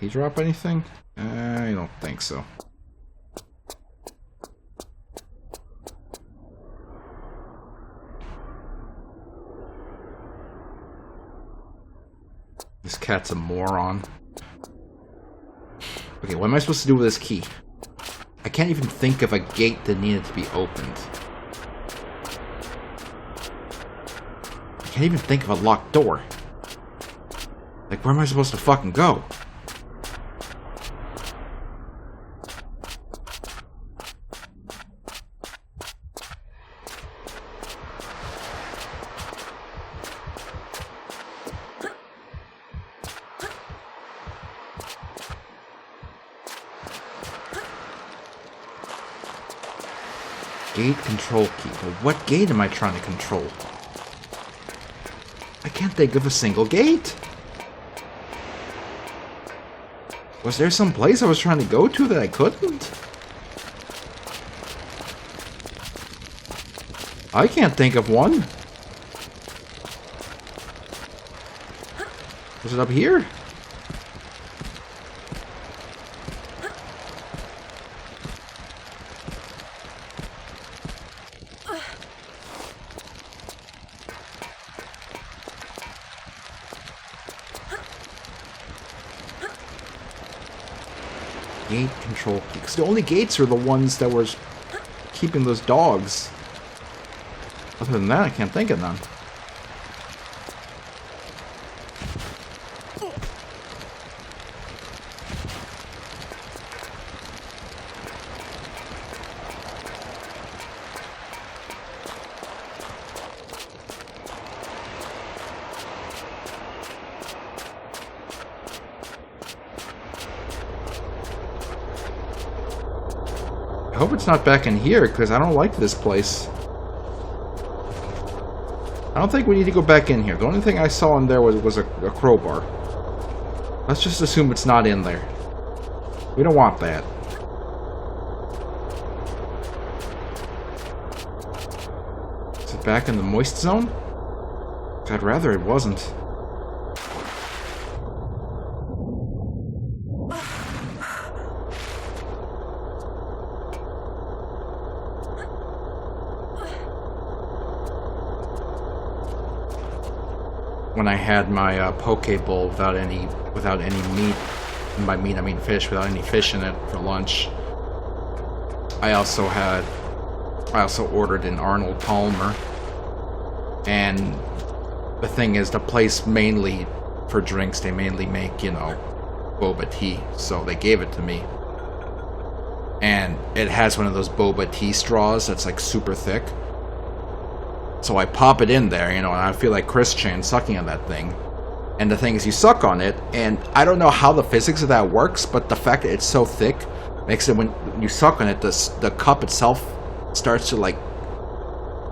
He drop anything? I don't think so. This cat's a moron. Okay, what am I supposed to do with this key? I can't even think of a gate that needed to be opened. I can't even think of a locked door. Like, where am I supposed to fucking go? Gate control key. Well, what gate am I trying to control? I can't think of a single gate. Was there some place I was trying to go to that I couldn't? I can't think of one. Was it up here? Gate control key. Because the only gates are the ones that were keeping those dogs. Other than that, I can't think of none. I hope it's not back in here, because I don't like this place. I don't think we need to go back in here. The only thing I saw in there was a crowbar. Let's just assume it's not in there. We don't want that. Is it back in the moist zone? I'd rather it wasn't. When I had my poke bowl without any meat, and by meat I mean fish, without any fish in it for lunch. I also ordered an Arnold Palmer, and the thing is, the place mainly for drinks, they mainly make, you know, boba tea, so they gave it to me. And it has one of those boba tea straws that's like super thick. So I pop it in there, and I feel like Chris Chan sucking on that thing. And the thing is, you suck on it, and I don't know how the physics of that works, but the fact that it's so thick makes it, when you suck on it, the cup itself starts to, like,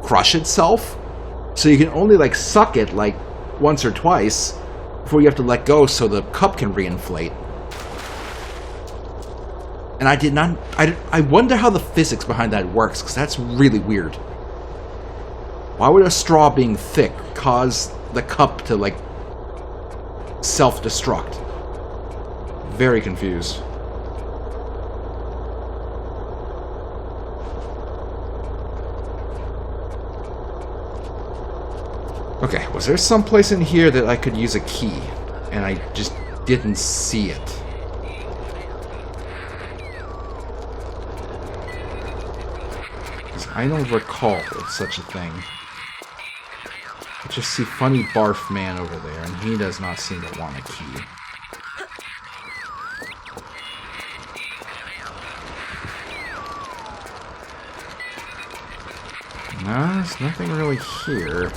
crush itself. So you can only, like, suck it, like, once or twice before you have to let go so the cup can reinflate. And I wonder how the physics behind that works, because that's really weird. Why would a straw being thick cause the cup to, like, self-destruct? Very confused. Okay, was there some place in here that I could use a key? And I just didn't see it. I don't recall such a thing. I just see funny barf man over there, and he does not seem to want a key. No, there's nothing really here.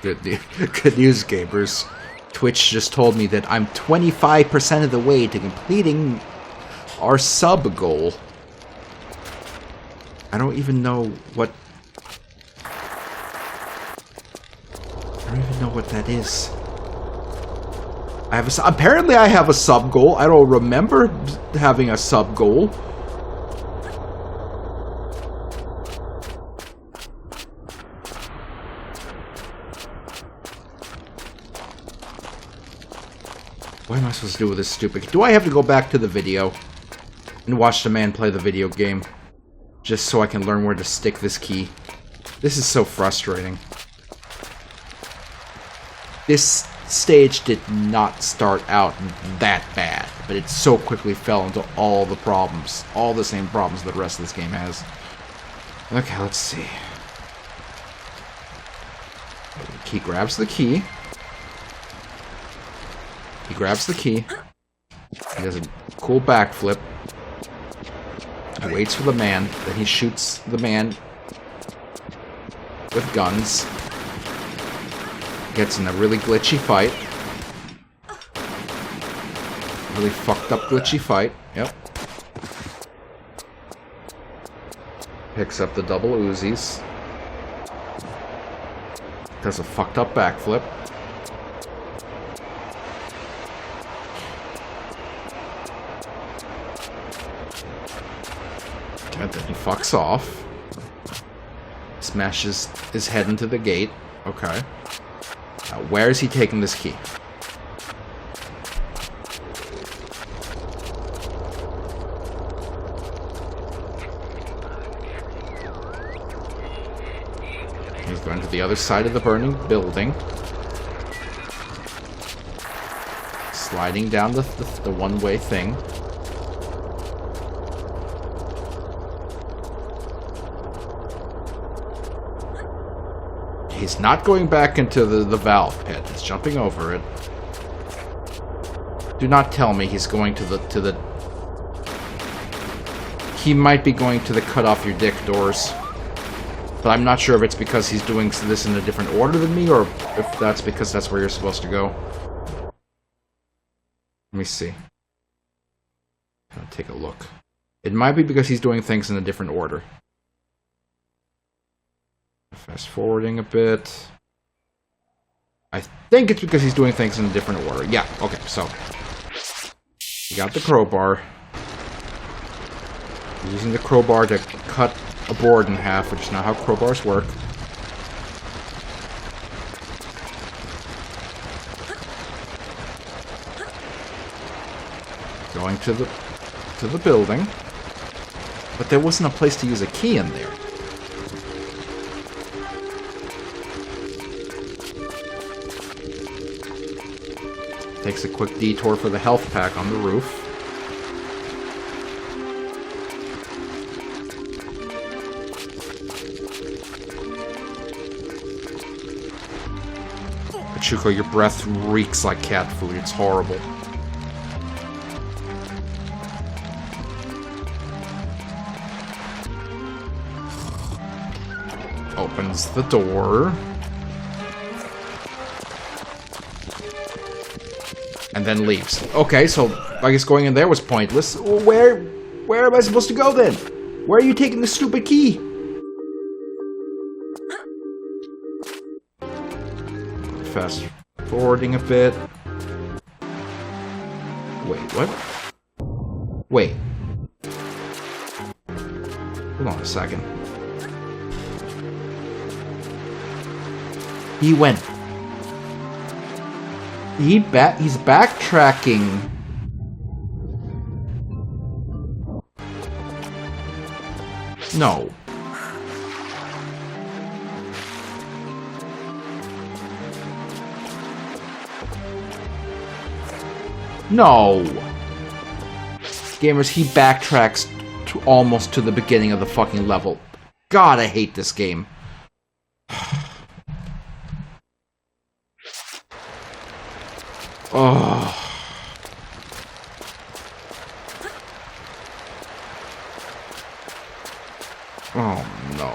Good news, gamers. Twitch just told me that I'm 25% of the way to completing our sub goal. I don't even know what... I don't even know what that is. Apparently I have a sub goal. I don't remember having a sub goal. What am I supposed to do with this stupid... Do I have to go back to the video and watch the man play the video game just so I can learn where to stick this key? This is so frustrating. This stage did not start out that bad, but it so quickly fell into all the problems. All the same problems the rest of this game has. Okay, let's see. He grabs the key. He grabs the key. He does a cool backflip. He waits for the man. Then he shoots the man with guns. Gets in a really glitchy fight. Really fucked up glitchy fight. Yep. Picks up the double Uzis. Does a fucked up backflip. And then he fucks off. Smashes his head into the gate. Okay. Now, where is he taking this key? He's going to the other side of the burning building. Sliding down the one-way thing. He's not going back into the valve pit. He's jumping over it. Do not tell me he's going to the... He might be going to the cut off your dick doors. But I'm not sure if it's because he's doing this in a different order than me, or if that's because that's where you're supposed to go. Let me see. I'll take a look. It might be because he's doing things in a different order. Fast forwarding a bit. I think it's because he's doing things in a different order. Yeah, okay, so. You got the crowbar. You're using the crowbar to cut a board in half, which is not how crowbars work. Going to the building. But there wasn't a place to use a key in there. Takes a quick detour for the health pack on the roof. Shuko, your breath reeks like cat food. It's horrible. Opens the door. And then leaves. Okay, so I guess going in there was pointless. Where am I supposed to go then? Where are you taking the stupid key? Fast forwarding a bit. Wait, what? Wait. Hold on a second. He went. He's backtracking. No. No. Gamers, he backtracks to almost to the beginning of the fucking level. God, I hate this game. Oh. Oh no.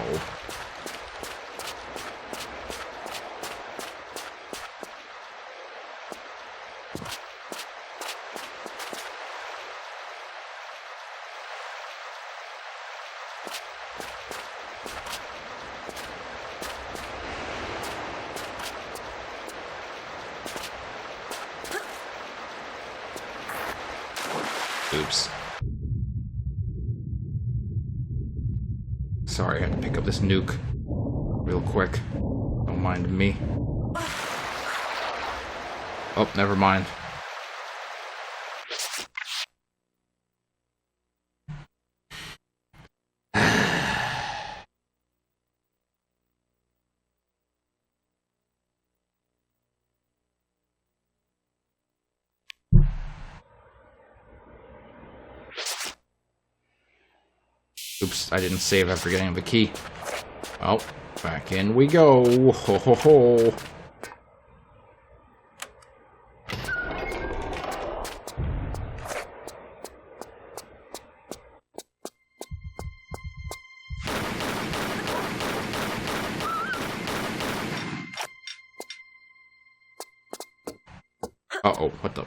Oops. Sorry, I had to pick up this nuke real quick. Don't mind me. Oh, never mind. Oops, I didn't save after getting the key. Oh, back in we go. Ho ho ho. Uh-oh, what the...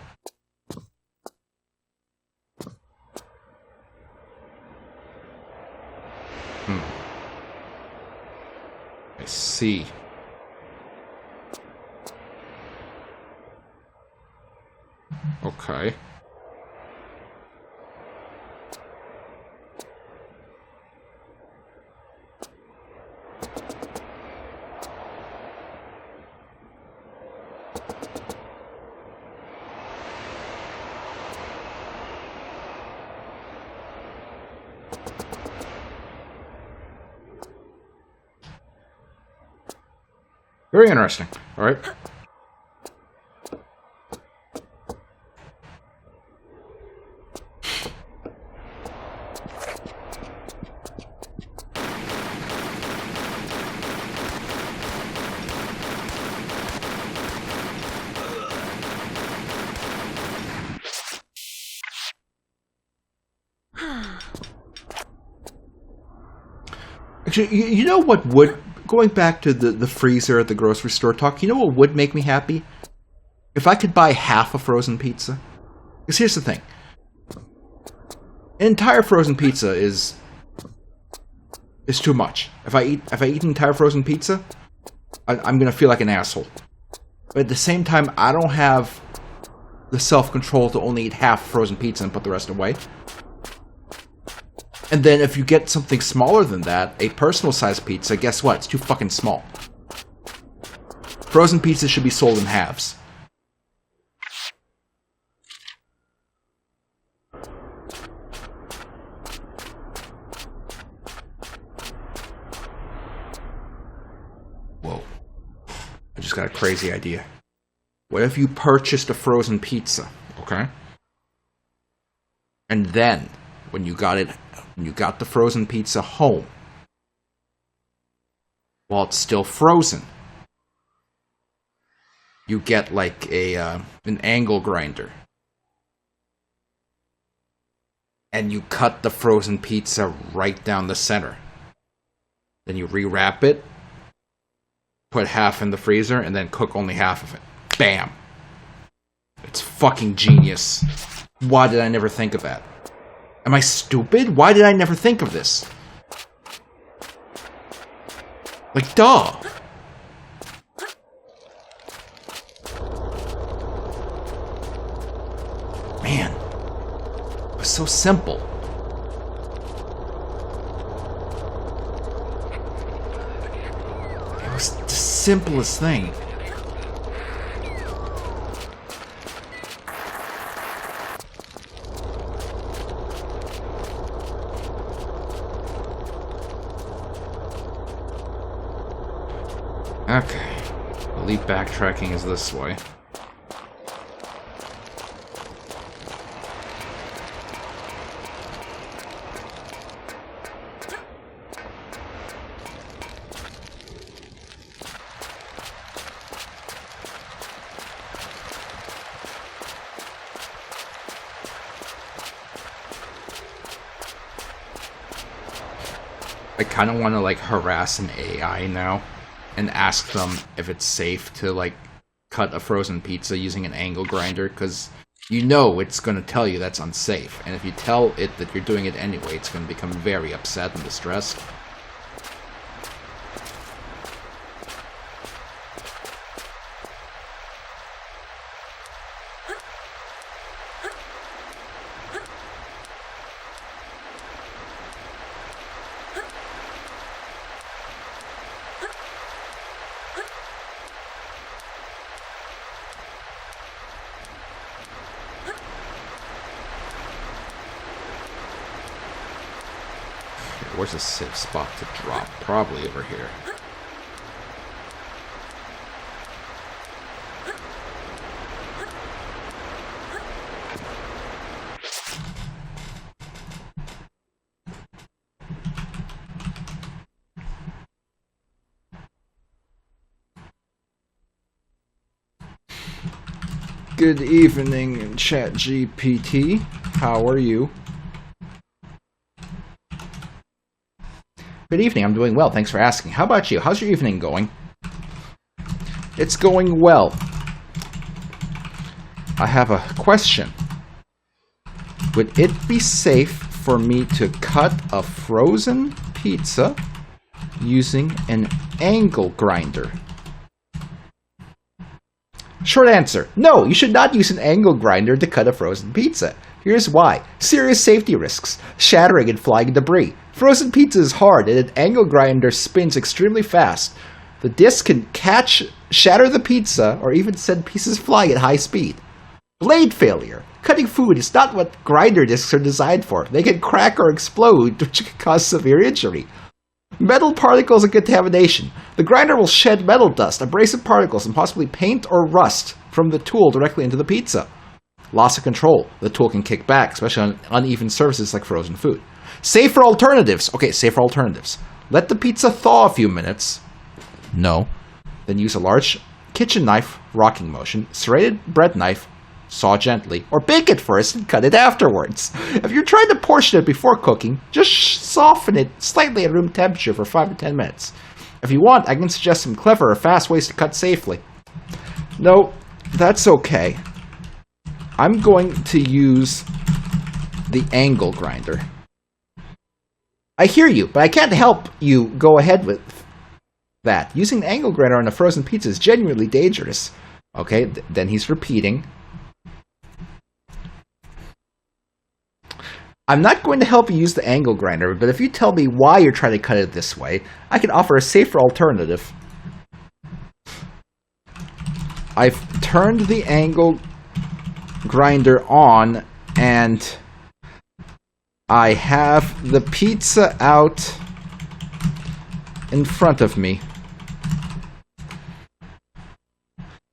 I see. Okay. Very interesting. All right. Actually, you know what would... Going back to the freezer at the grocery store talk, you know what would make me happy? If I could buy half a frozen pizza. Because here's the thing. An entire frozen pizza is too much. If I eat an entire frozen pizza, I'm gonna feel like an asshole. But at the same time, I don't have the self-control to only eat half frozen pizza and put the rest away. And then if you get something smaller than that, a personal-sized pizza, guess what? It's too fucking small. Frozen pizza should be sold in halves. Whoa. I just got a crazy idea. What if you purchased a frozen pizza, okay? And then, when you got the frozen pizza home, while it's still frozen, you get like an angle grinder. And you cut the frozen pizza right down the center. Then you rewrap it, put half in the freezer, and then cook only half of it. Bam! It's fucking genius. Why did I never think of that? Am I stupid? Why did I never think of this? Like, duh! Man. It was so simple. It was the simplest thing. Okay. Elite backtracking is this way. I kind of want to, like, harass an AI now and ask them if it's safe to, like, cut a frozen pizza using an angle grinder, because you know it's going to tell you that's unsafe. And if you tell it that you're doing it anyway, it's going to become very upset and distressed. Where's a safe spot to drop? Probably over here. Good evening, ChatGPT. How are you? Good evening, I'm doing well, thanks for asking. How about you? How's your evening going? It's going well. I have a question. Would it be safe for me to cut a frozen pizza using an angle grinder? Short answer, no, you should not use an angle grinder to cut a frozen pizza. Here's why. Serious safety risks. Shattering and flying debris. Frozen pizza is hard and an angle grinder spins extremely fast. The disc can shatter the pizza, or even send pieces flying at high speed. Blade failure. Cutting food is not what grinder discs are designed for. They can crack or explode, which can cause severe injury. Metal particles and contamination. The grinder will shed metal dust, abrasive particles, and possibly paint or rust from the tool directly into the pizza. Loss of control. The tool can kick back, especially on uneven surfaces like frozen food. Safer alternatives. Okay, safer alternatives. Let the pizza thaw a few minutes. No. Then use a large kitchen knife, rocking motion, serrated bread knife, saw gently, or bake it first and cut it afterwards. If you're trying to portion it before cooking, just soften it slightly at room temperature for 5 to 10 minutes. If you want, I can suggest some clever or fast ways to cut safely. No, that's okay. I'm going to use the angle grinder. I hear you, but I can't help you go ahead with that. Using the angle grinder on a frozen pizza is genuinely dangerous. Okay, then he's repeating. I'm not going to help you use the angle grinder, but if you tell me why you're trying to cut it this way, I can offer a safer alternative. I've turned the angle grinder on, and I have the pizza out in front of me.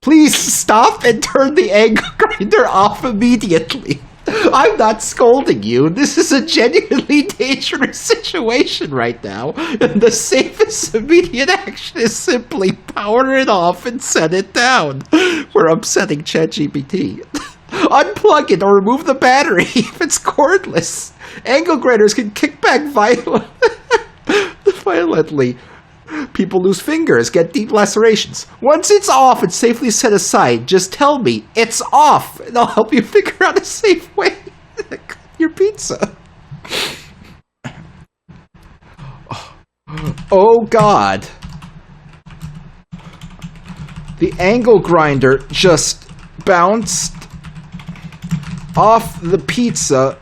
Please stop and turn the angle grinder off immediately. I'm not scolding you. This is a genuinely dangerous situation right now. And the safest immediate action is simply power it off and set it down. We're upsetting ChatGPT. Unplug it or remove the battery if it's cordless. Angle grinders can kick back violently. People lose fingers, get deep lacerations. Once it's off and safely set aside, just tell me it's off, and I'll help you figure out a safe way to cook your pizza. Oh God. The angle grinder just bounced off the pizza,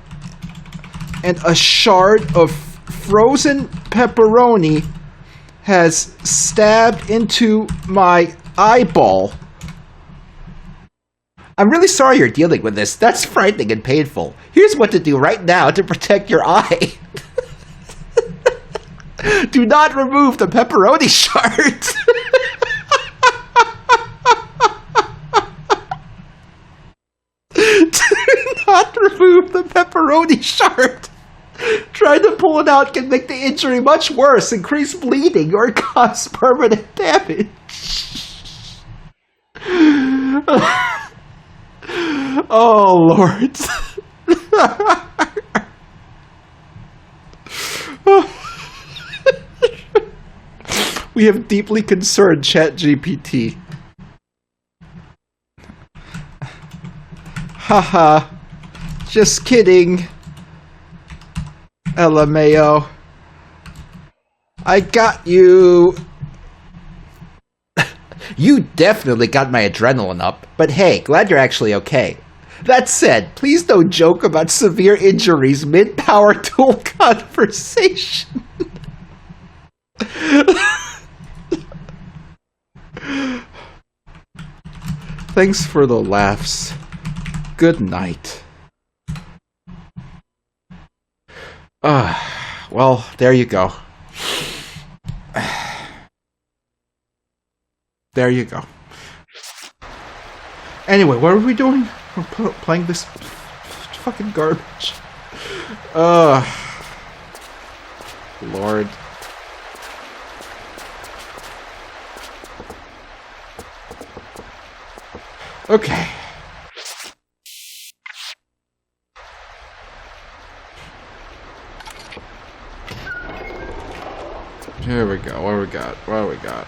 and a shard of frozen pepperoni has stabbed into my eyeball. I'm really sorry you're dealing with this. That's frightening and painful. Here's what to do right now to protect your eye. Do not remove the pepperoni shards. Do not remove the pepperoni shard. Trying to pull it out can make the injury much worse, increase bleeding, or cause permanent damage. Oh, Lord. We have deeply concerned ChatGPT. Haha. Just kidding. LMAO. I got you. You definitely got my adrenaline up, but hey, glad you're actually okay. That said, please don't joke about severe injuries mid-power tool conversation. Thanks for the laughs. Good night. Well, there you go. There you go. Anyway, what are we doing? We're playing this fucking garbage. Lord. Okay. Here we go. What do we got? What do we got?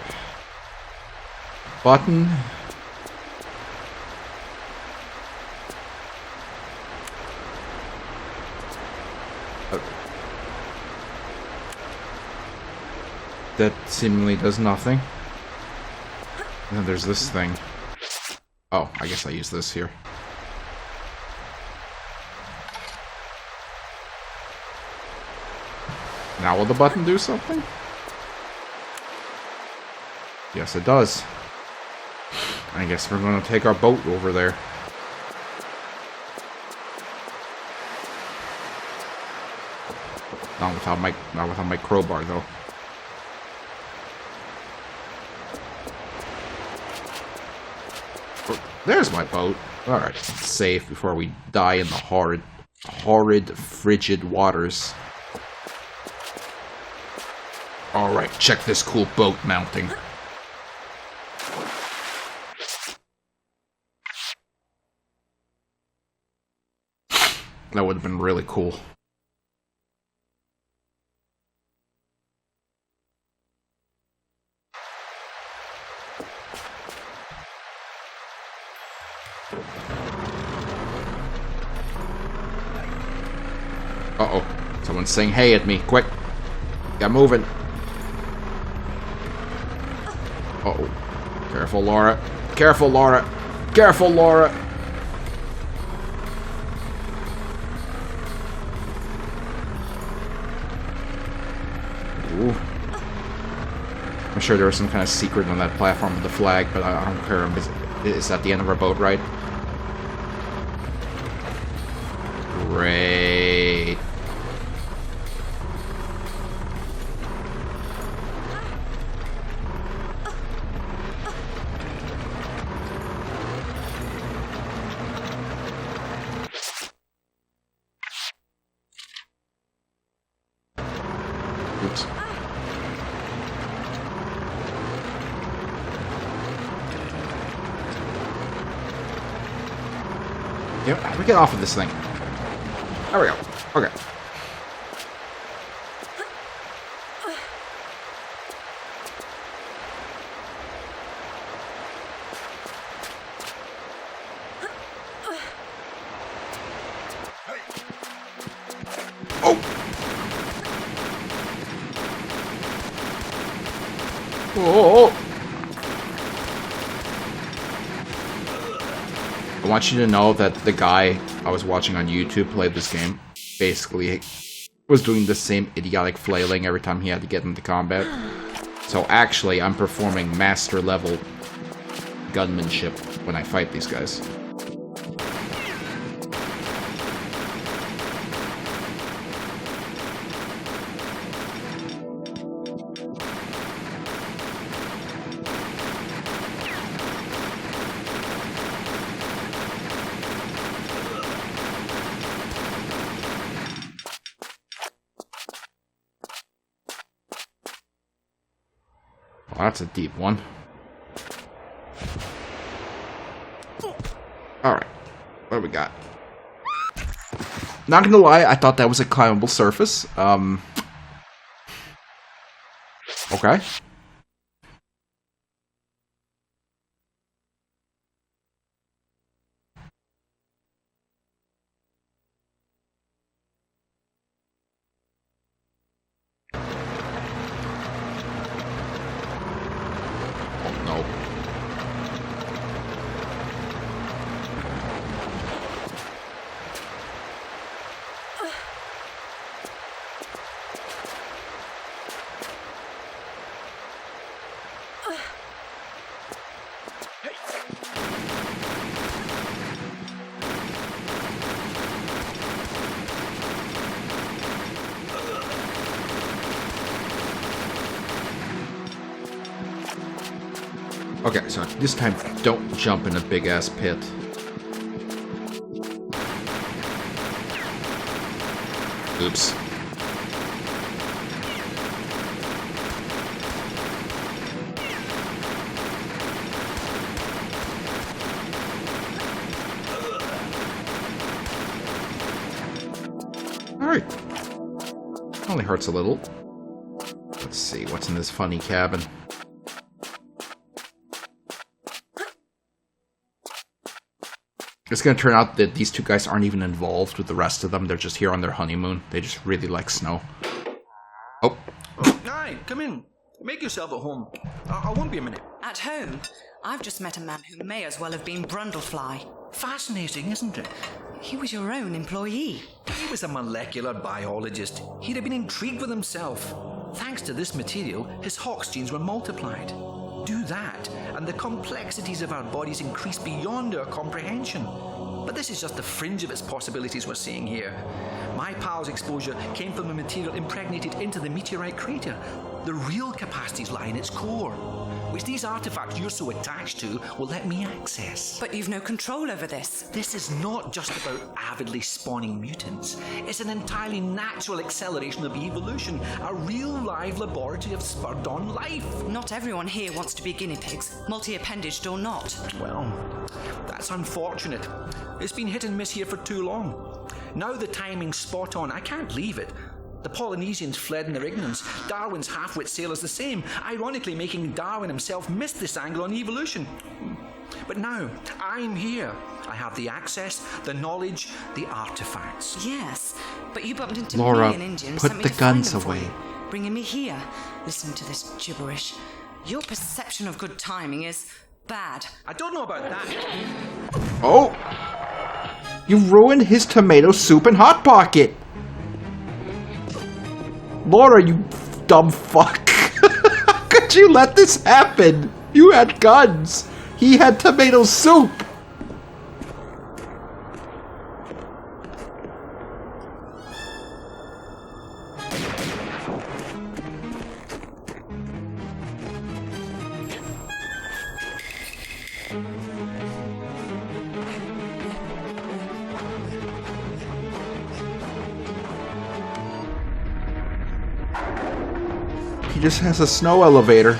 Button. That seemingly does nothing. And then there's this thing. Oh, I guess I use this here. Now will the button do something? Yes, it does. I guess we're going to take our boat over there. Not without my crowbar, though. There's my boat. Alright, let's save before we die in the horrid, frigid waters. Alright, check this cool boat mounting. That would have been really cool. Uh-oh. Someone's saying hey at me. Quick. Get moving. Uh-oh. Careful, Laura. Careful, Laura. Careful, Laura. Ooh. I'm sure there was some kind of secret on that platform with the flag, but I don't care. Is that the end of our boat, right? Great. Oops. Yep, how do we get off of this thing? There we go. Okay. Oh! Oh! I want you to know that the guy I was watching on YouTube play this game basically was doing the same idiotic flailing every time he had to get into combat. So actually, I'm performing master level gunmanship when I fight these guys. Oh, that's a deep one. Alright. What do we got? Not gonna lie, I thought that was a climbable surface. Okay. Okay, so this time, don't jump in a big-ass pit. Oops. Alright. Only hurts a little. Let's see, what's in this funny cabin? It's gonna turn out that these two guys aren't even involved with the rest of them. They're just here on their honeymoon. They just really like snow. Oh. Aye, come in. Make yourself at home. I won't be a minute. At home? I've just met a man who may as well have been Brundlefly. Fascinating, isn't it? He was your own employee. He was a molecular biologist. He'd have been intrigued with himself. Thanks to this material, his Hox genes were multiplied. Do that, and the complexities of our bodies increase beyond our comprehension. But this is just the fringe of its possibilities we're seeing here. My pal's exposure came from a material impregnated into the meteorite crater. The real capacities lie in its core, which these artifacts you're so attached to will let me access. But you've no control over this. This is not just about avidly spawning mutants. It's an entirely natural acceleration of evolution, a real live laboratory of spurred-on life. Not everyone here wants to be guinea pigs, multi-appendaged or not. Well, that's unfortunate. It's been hit and miss here for too long. Now the timing's spot on. I can't leave it. The Polynesians fled in their ignorance. Darwin's half-wit sailors the same, ironically making Darwin himself miss this angle on evolution. But now, I'm here. I have the access, the knowledge, the artifacts. Yes, but you bumped into Laura, me in India and put sent me the to find guns them for away. you, bringing me here. Listen to this gibberish. Your perception of good timing is bad. I don't know about that. Oh! You ruined his tomato soup and Hot Pocket! Laura, you dumb fuck. How could you let this happen? You had guns. He had tomato soup. He just has a snow elevator.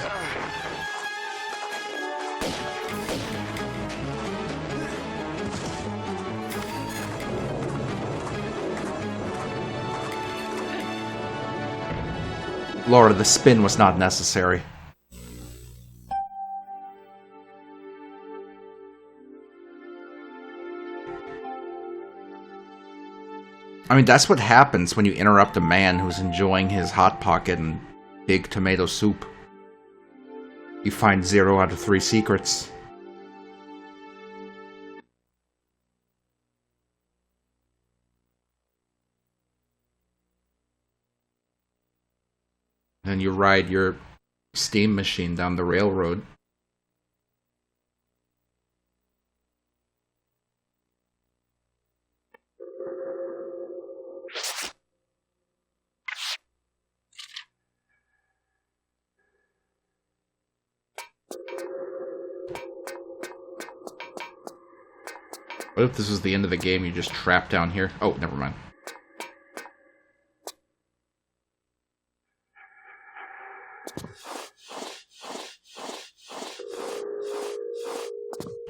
Laura, the spin was not necessary. I mean, that's what happens when you interrupt a man who's enjoying his Hot Pocket and big tomato soup. You find 0 out of 3 secrets. Then you ride your steam machine down the railroad. What if this was the end of the game, you just trapped down here? Oh, never mind.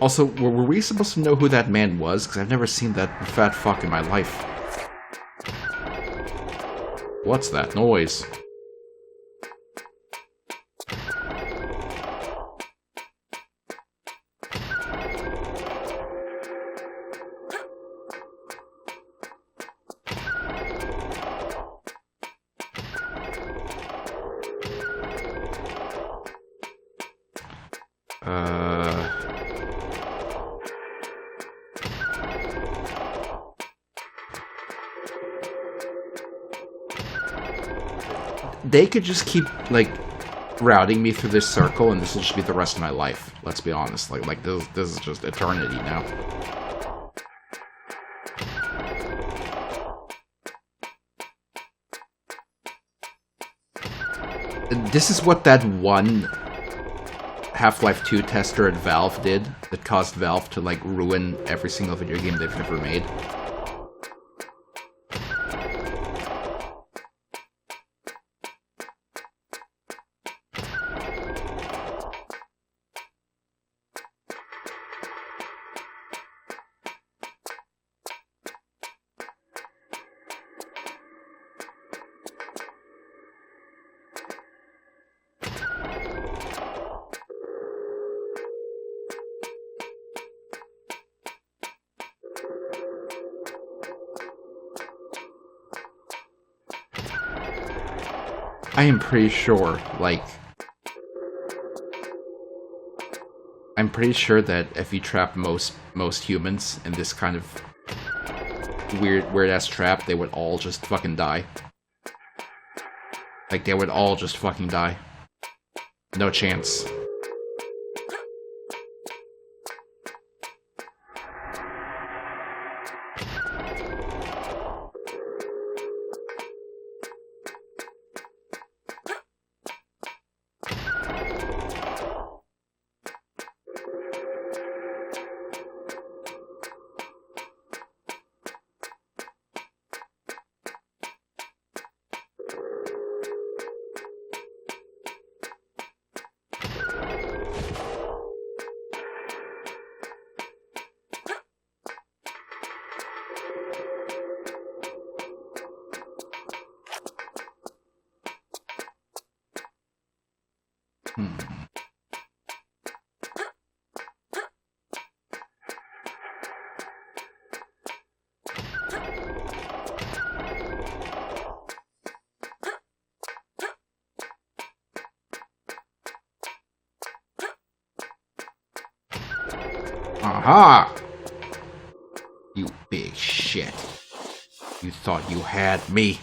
Also, were we supposed to know who that man was? Because I've never seen that fat fuck in my life. What's that noise? They could just keep, like, routing me through this circle, and this will just be the rest of my life. Let's be honest. Like this is just eternity now. This is what that one Half-Life 2 tester at Valve did that caused Valve to, like, ruin every single video game they've ever made. I am pretty sure, like... I'm pretty sure that if you trap most humans in this kind of weird-ass trap, they would all just fucking die. Like, they would all just fucking die. No chance. Aha! You big shit. You thought you had me.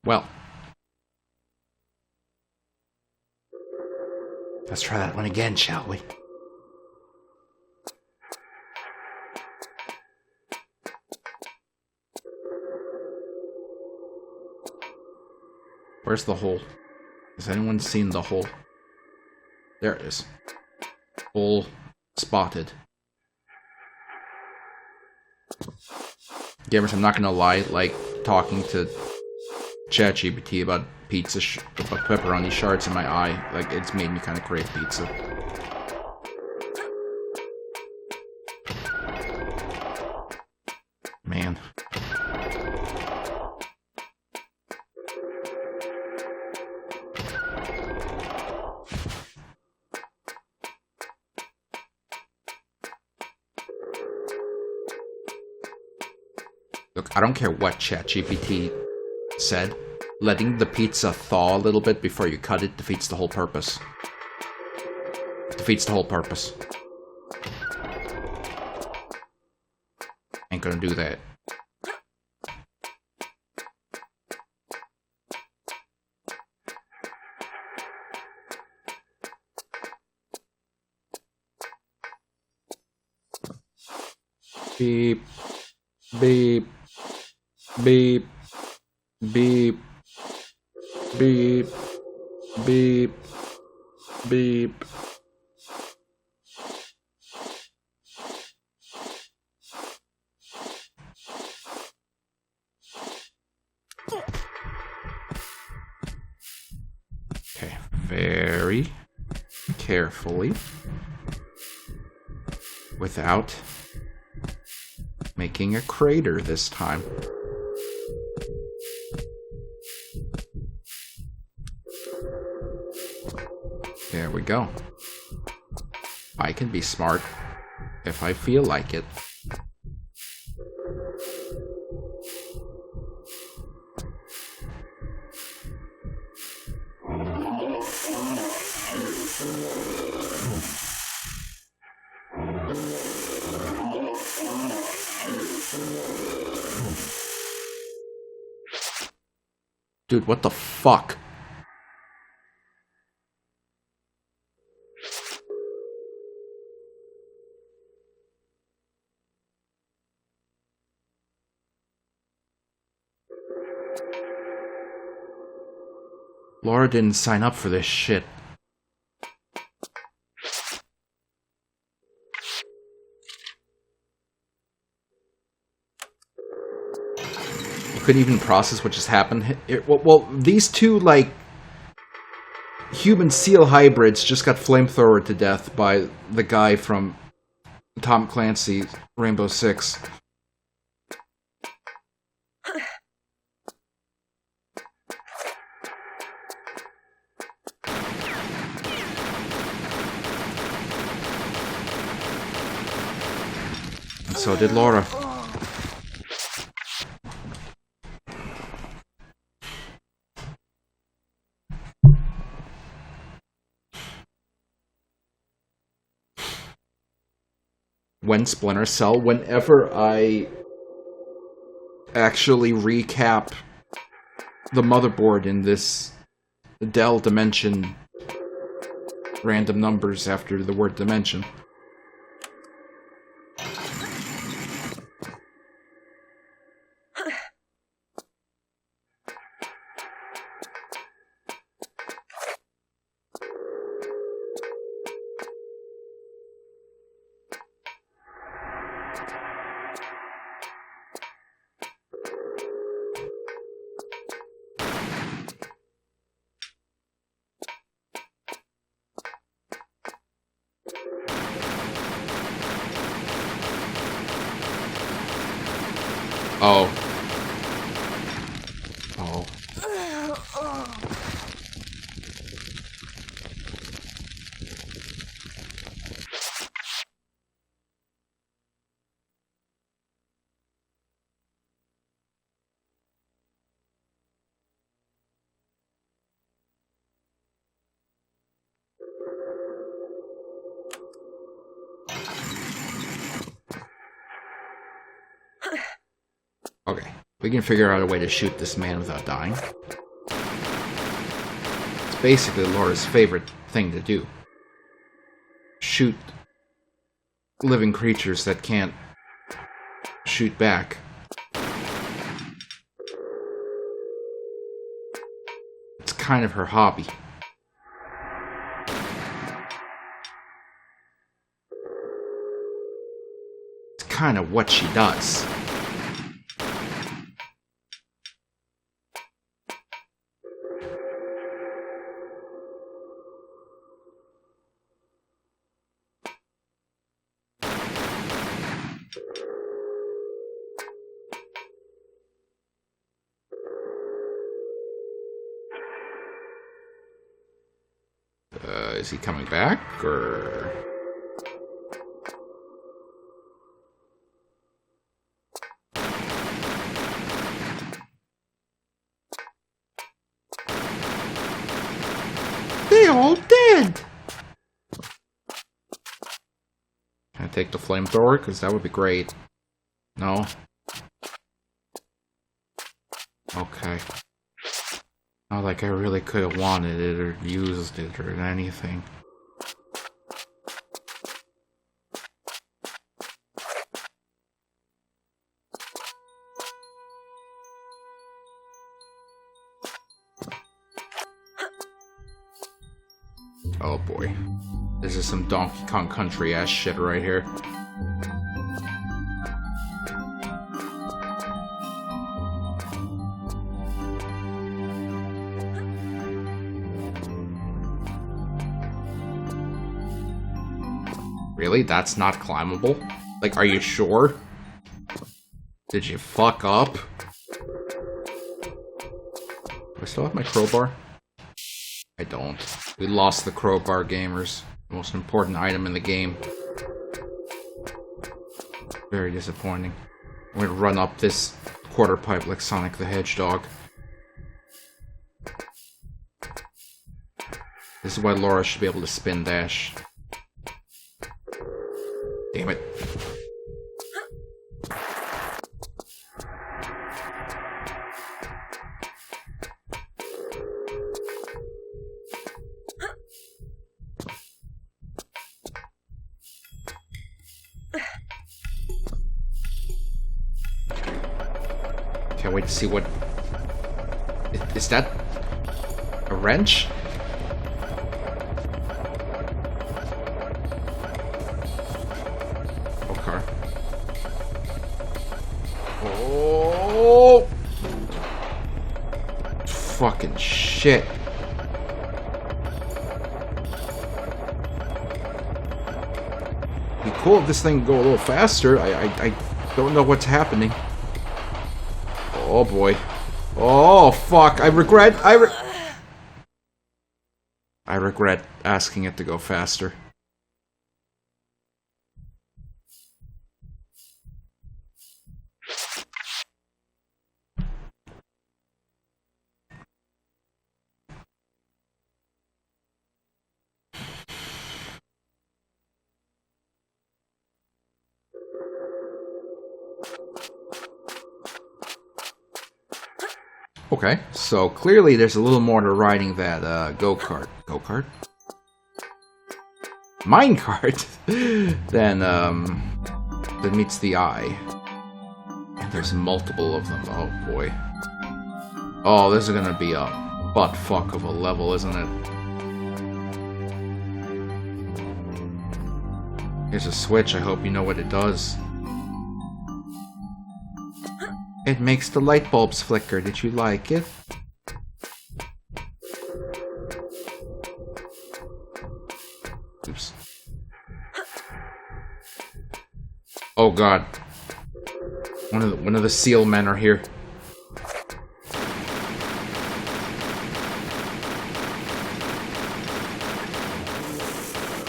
Well, let's try that one again, shall we? Where's the hole? Has anyone seen the hole? There it is. Hole spotted. Gamers, I'm not gonna lie, like, talking to ChatGPT about about pepperoni shards in my eye, like, it's made me kind of crave pizza. Man. Look, I don't care what ChatGPT said. Letting the pizza thaw a little bit before you cut it defeats the whole purpose. Defeats the whole purpose. Ain't gonna do that. Beep. Beep. Beep. Beep. Beep. Beep. Beep. Okay, very carefully, without making a crater this time. There we go. I can be smart if I feel like it. Dude, what the fuck? Laura didn't sign up for this shit. You couldn't even process what just happened. Well, these two, like, human seal hybrids just got flamethrowered to death by the guy from Tom Clancy's Rainbow Six. And so did Laura. When Splinter Cell, whenever I actually recap the motherboard in this Dell dimension, random numbers after the word dimension. Oh. Oh. Okay, we can figure out a way to shoot this man without dying. It's basically Laura's favorite thing to do. Shoot living creatures that can't shoot back. kind of her hobby. It's kind of what she does. Is he coming back, or...? They all dead! Can I take the flamethrower? Because that would be great. No? Okay. Not like I really could have wanted it or used it or anything. Oh boy. This is some Donkey Kong Country ass shit right here. Really? That's not climbable? Like, are you sure? Did you fuck up? Do I still have my crowbar? I don't. We lost the crowbar, gamers. The most important item in the game. Very disappointing. I'm gonna run up this quarter pipe like Sonic the Hedgehog. This is why Laura should be able to spin dash. Damn it. Can't wait to see what... Is that a wrench? Okay. Oh! Fucking shit. It'd be cool if this thing could go a little faster. I don't know what's happening. Oh boy. Oh fuck. I regret asking it to go faster. Okay, so clearly there's a little more to riding that go-kart. Go-kart? Minecart! than meets the eye. And there's multiple of them. Oh boy. Oh, this is gonna be a butt-fuck of a level, isn't it? Here's a switch, I hope you know what it does. It makes the light bulbs flicker. Did you like it? Oops. Oh god. One of the seal men are here.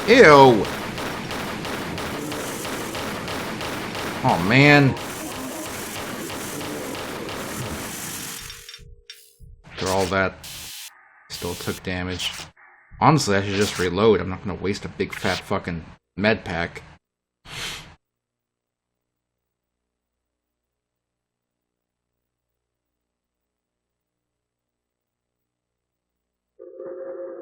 Ew! Oh man. After all that, still took damage. Honestly, I should just reload. I'm not gonna waste a big fat fucking med pack.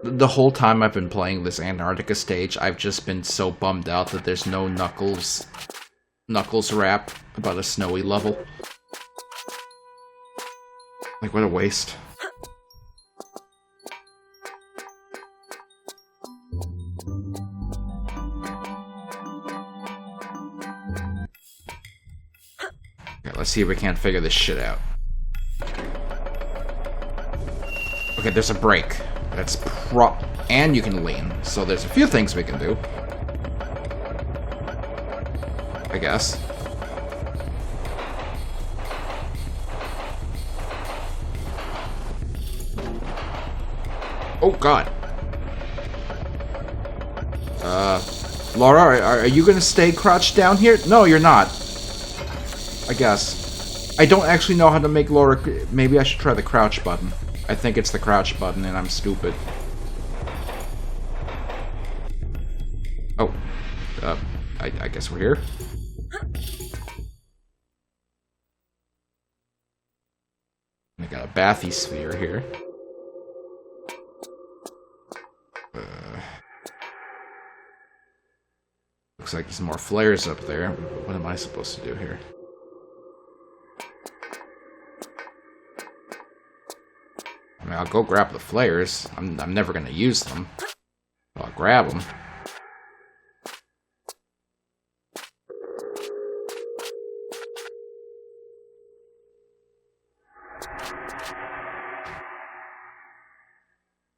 The whole time I've been playing this Antarctica stage, I've just been so bummed out that there's no Knuckles rap about a snowy level. Like, what a waste. let's see if we can't figure this shit out. Okay, there's a brake. That's and you can lean. So there's a few things we can do. I guess. Oh, God. Laura, are you gonna stay crouched down here? No, you're not. I guess. I don't actually know how to make Laura... Maybe I should try the crouch button. I think it's the crouch button, and I'm stupid. Oh. I guess we're here. We got a bathysphere here. Looks like there's more flares up there. What am I supposed to do here? I mean, I'll go grab the flares. I'm never gonna use them. I'll grab them.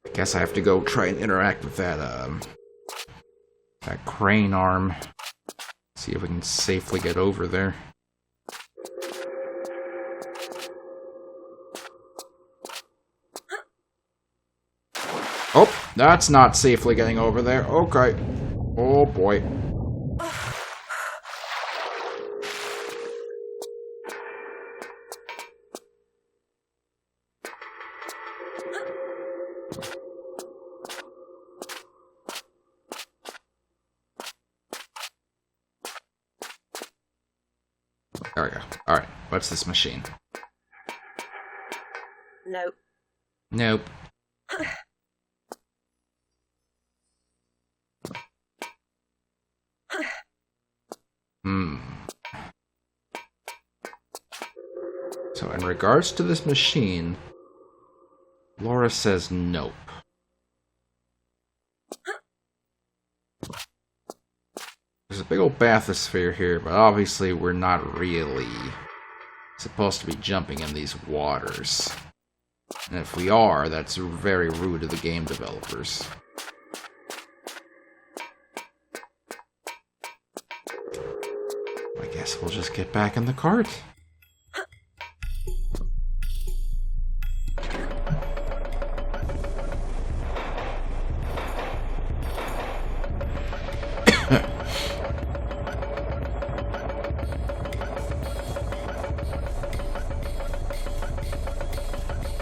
I guess I have to go try and interact with that crane arm. See if we can safely get over there. Oh, that's not safely getting over there. Okay. Oh boy. There we go. Alright, what's this machine? Nope. Nope. So in regards to this machine, Laura says nope. There's a big old bathysphere here, but obviously we're not really supposed to be jumping in these waters. And if we are, that's very rude of the game developers. I guess we'll just get back in the cart.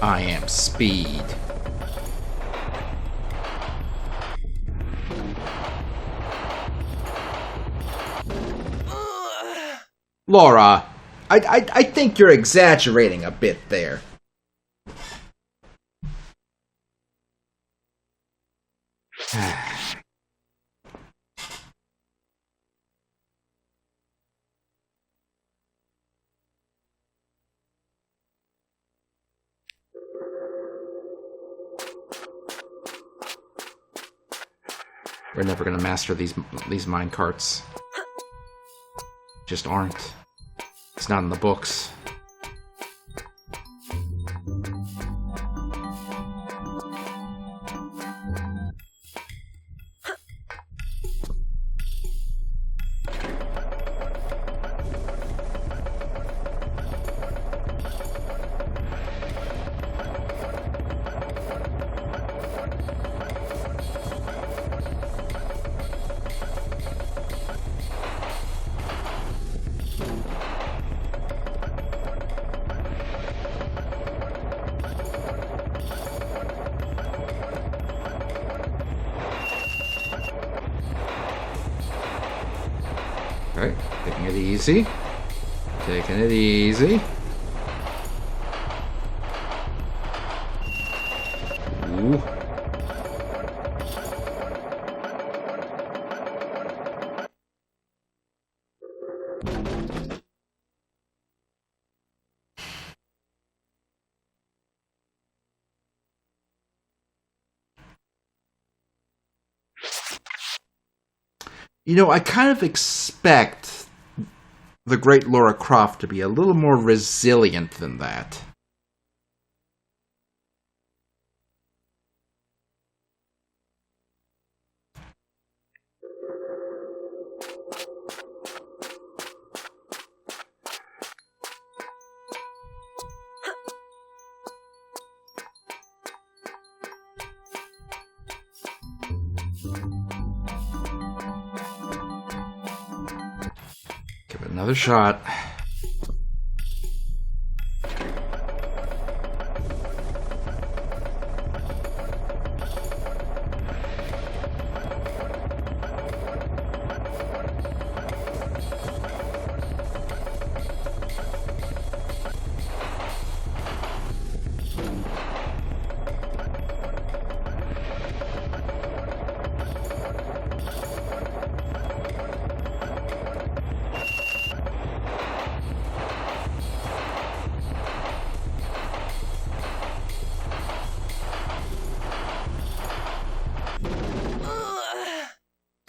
I am speed. Laura, I think you're exaggerating a bit there. We're never gonna master these mine carts. Just aren't. It's not in the books. Okay, taking it easy. Taking it easy. Ooh. You know, I kind of expect the great Lara Croft to be a little more resilient than that. Give it another shot.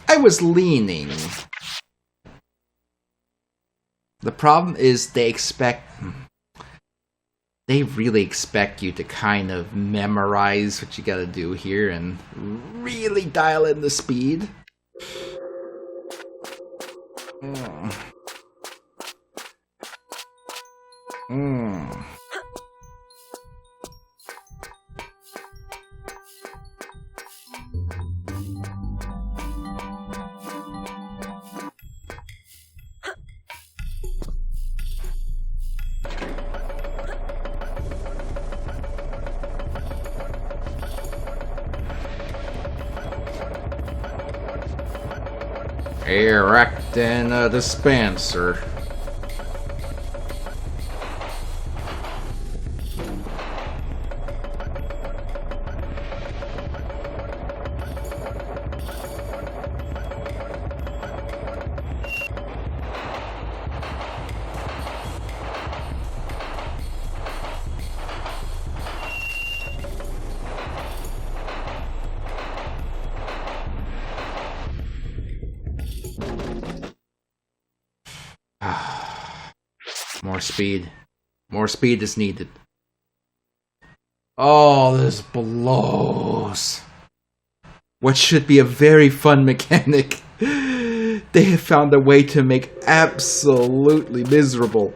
I was leaning. The problem is they really expect you to kind of memorize what you gotta do here and really dial in the speed. Erect and a dispenser. More speed. More speed is needed. Oh, this blows. What should be a very fun mechanic, they have found a way to make absolutely miserable.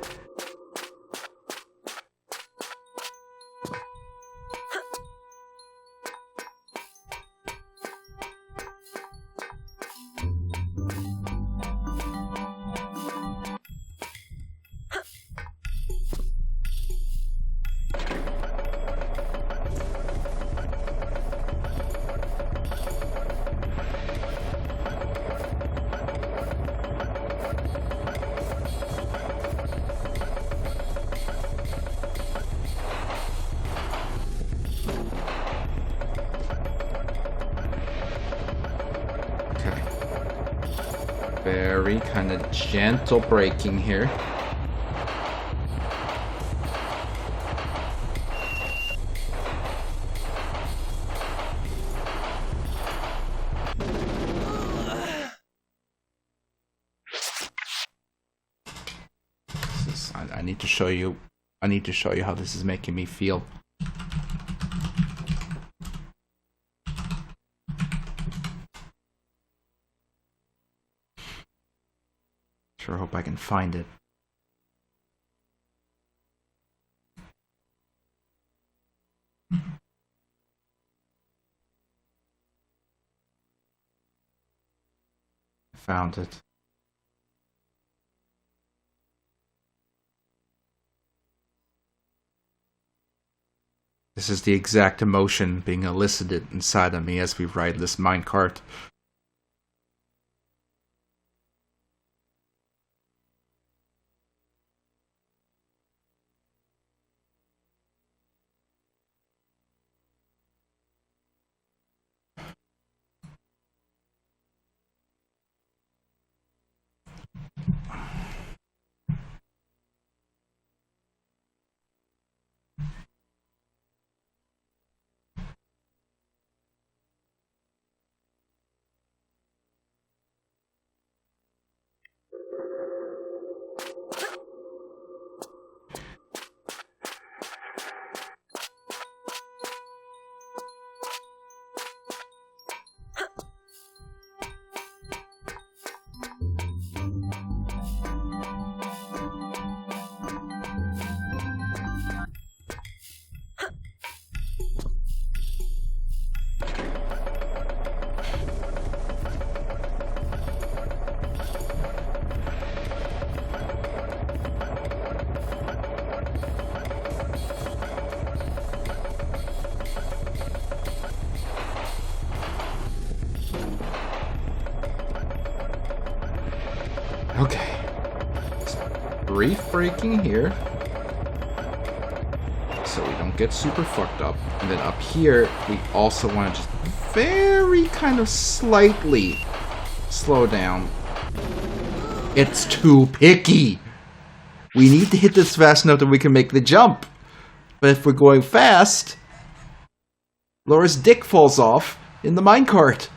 Very kind of gentle braking here. I need to show you. I need to show you how this is making me feel. Sure hope I can find it. Found it. This is the exact emotion being elicited inside of me as we ride this minecart. brief braking here, so we don't get super fucked up. And then up here, we also want to just very kind of slightly slow down. It's too picky. We need to hit this fast enough that we can make the jump. But if we're going fast, Laura's dick falls off in the minecart.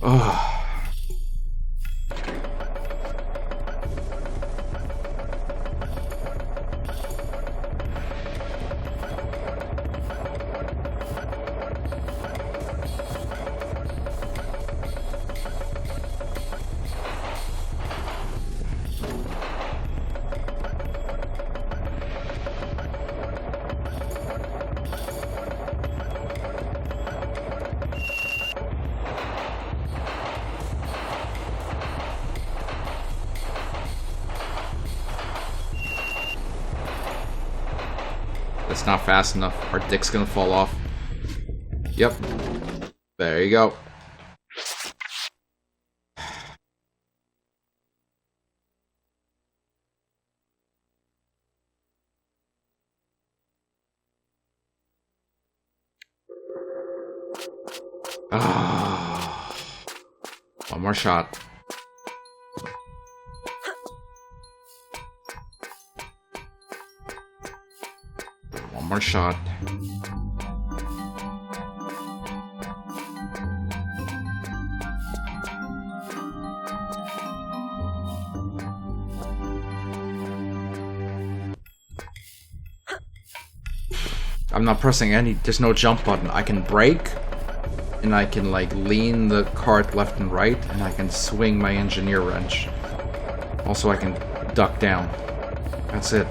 Oh. It's not fast enough. Our dick's gonna fall off. Yep. There you go. Ah. One more shot. One more shot. I'm not pressing any, there's no jump button. I can brake, and I can like lean the cart left and right, and I can swing my engineer wrench. Also, I can duck down. That's it.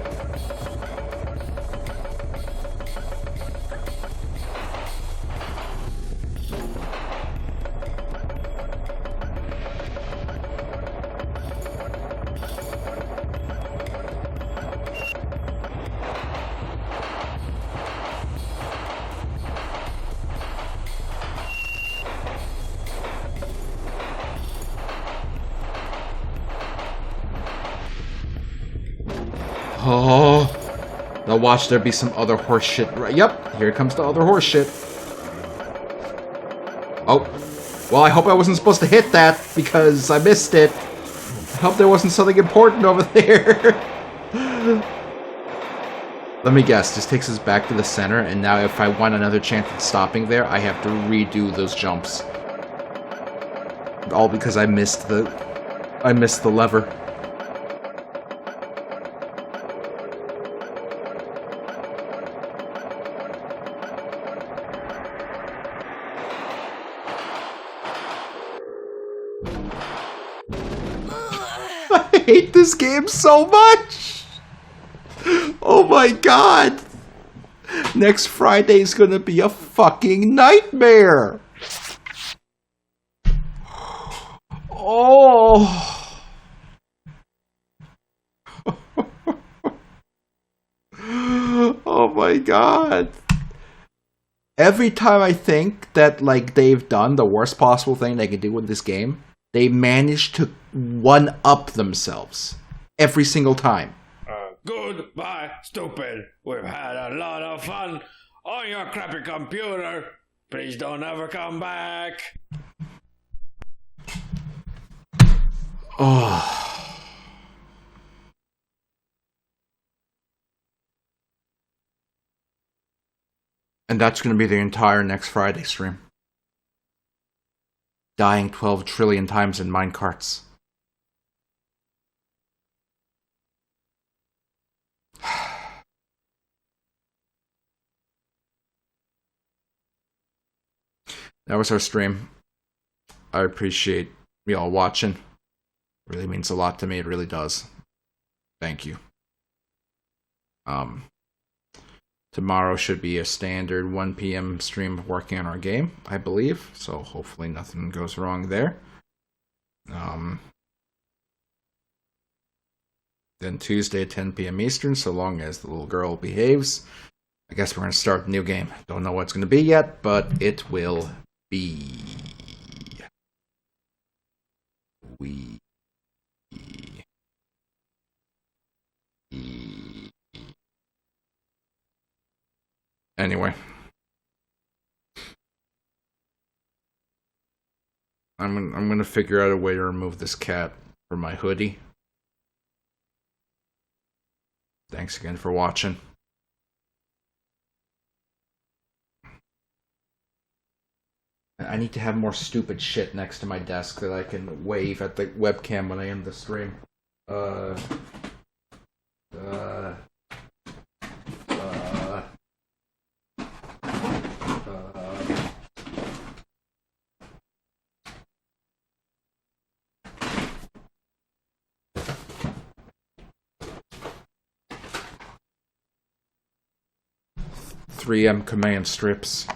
Oh, now watch there be some other horse shit. Yep, here comes the other horse shit. Oh, well, I hope I wasn't supposed to hit that because I missed it. I hope there wasn't something important over there. Let me guess, this takes us back to the center, and now if I want another chance at stopping there, I have to redo those jumps. All because I missed the lever. I hate this game so much! Oh my god! Next Friday is gonna be a fucking nightmare! Oh! Oh my god! Every time I think that, like, they've done the worst possible thing they could do with this game, they manage to one-up themselves. Every single time. Goodbye, stupid. We've had a lot of fun on your crappy computer. Please don't ever come back. Oh. And that's going to be the entire next Friday stream. Dying 12 trillion times in minecarts. That was our stream. I appreciate y'all watching. It really means a lot to me. It really does. Thank you. Tomorrow should be a standard 1 p.m. stream working on our game, I believe. So hopefully nothing goes wrong there. Then Tuesday at 10 p.m. Eastern, so long as the little girl behaves. I guess we're going to start a new game. Don't know what it's going to be yet, but it will be. Anyway. I'm going to figure out a way to remove this cat from my hoodie. Thanks again for watching. I need to have more stupid shit next to my desk that I can wave at the webcam when I end the stream. 3M command strips.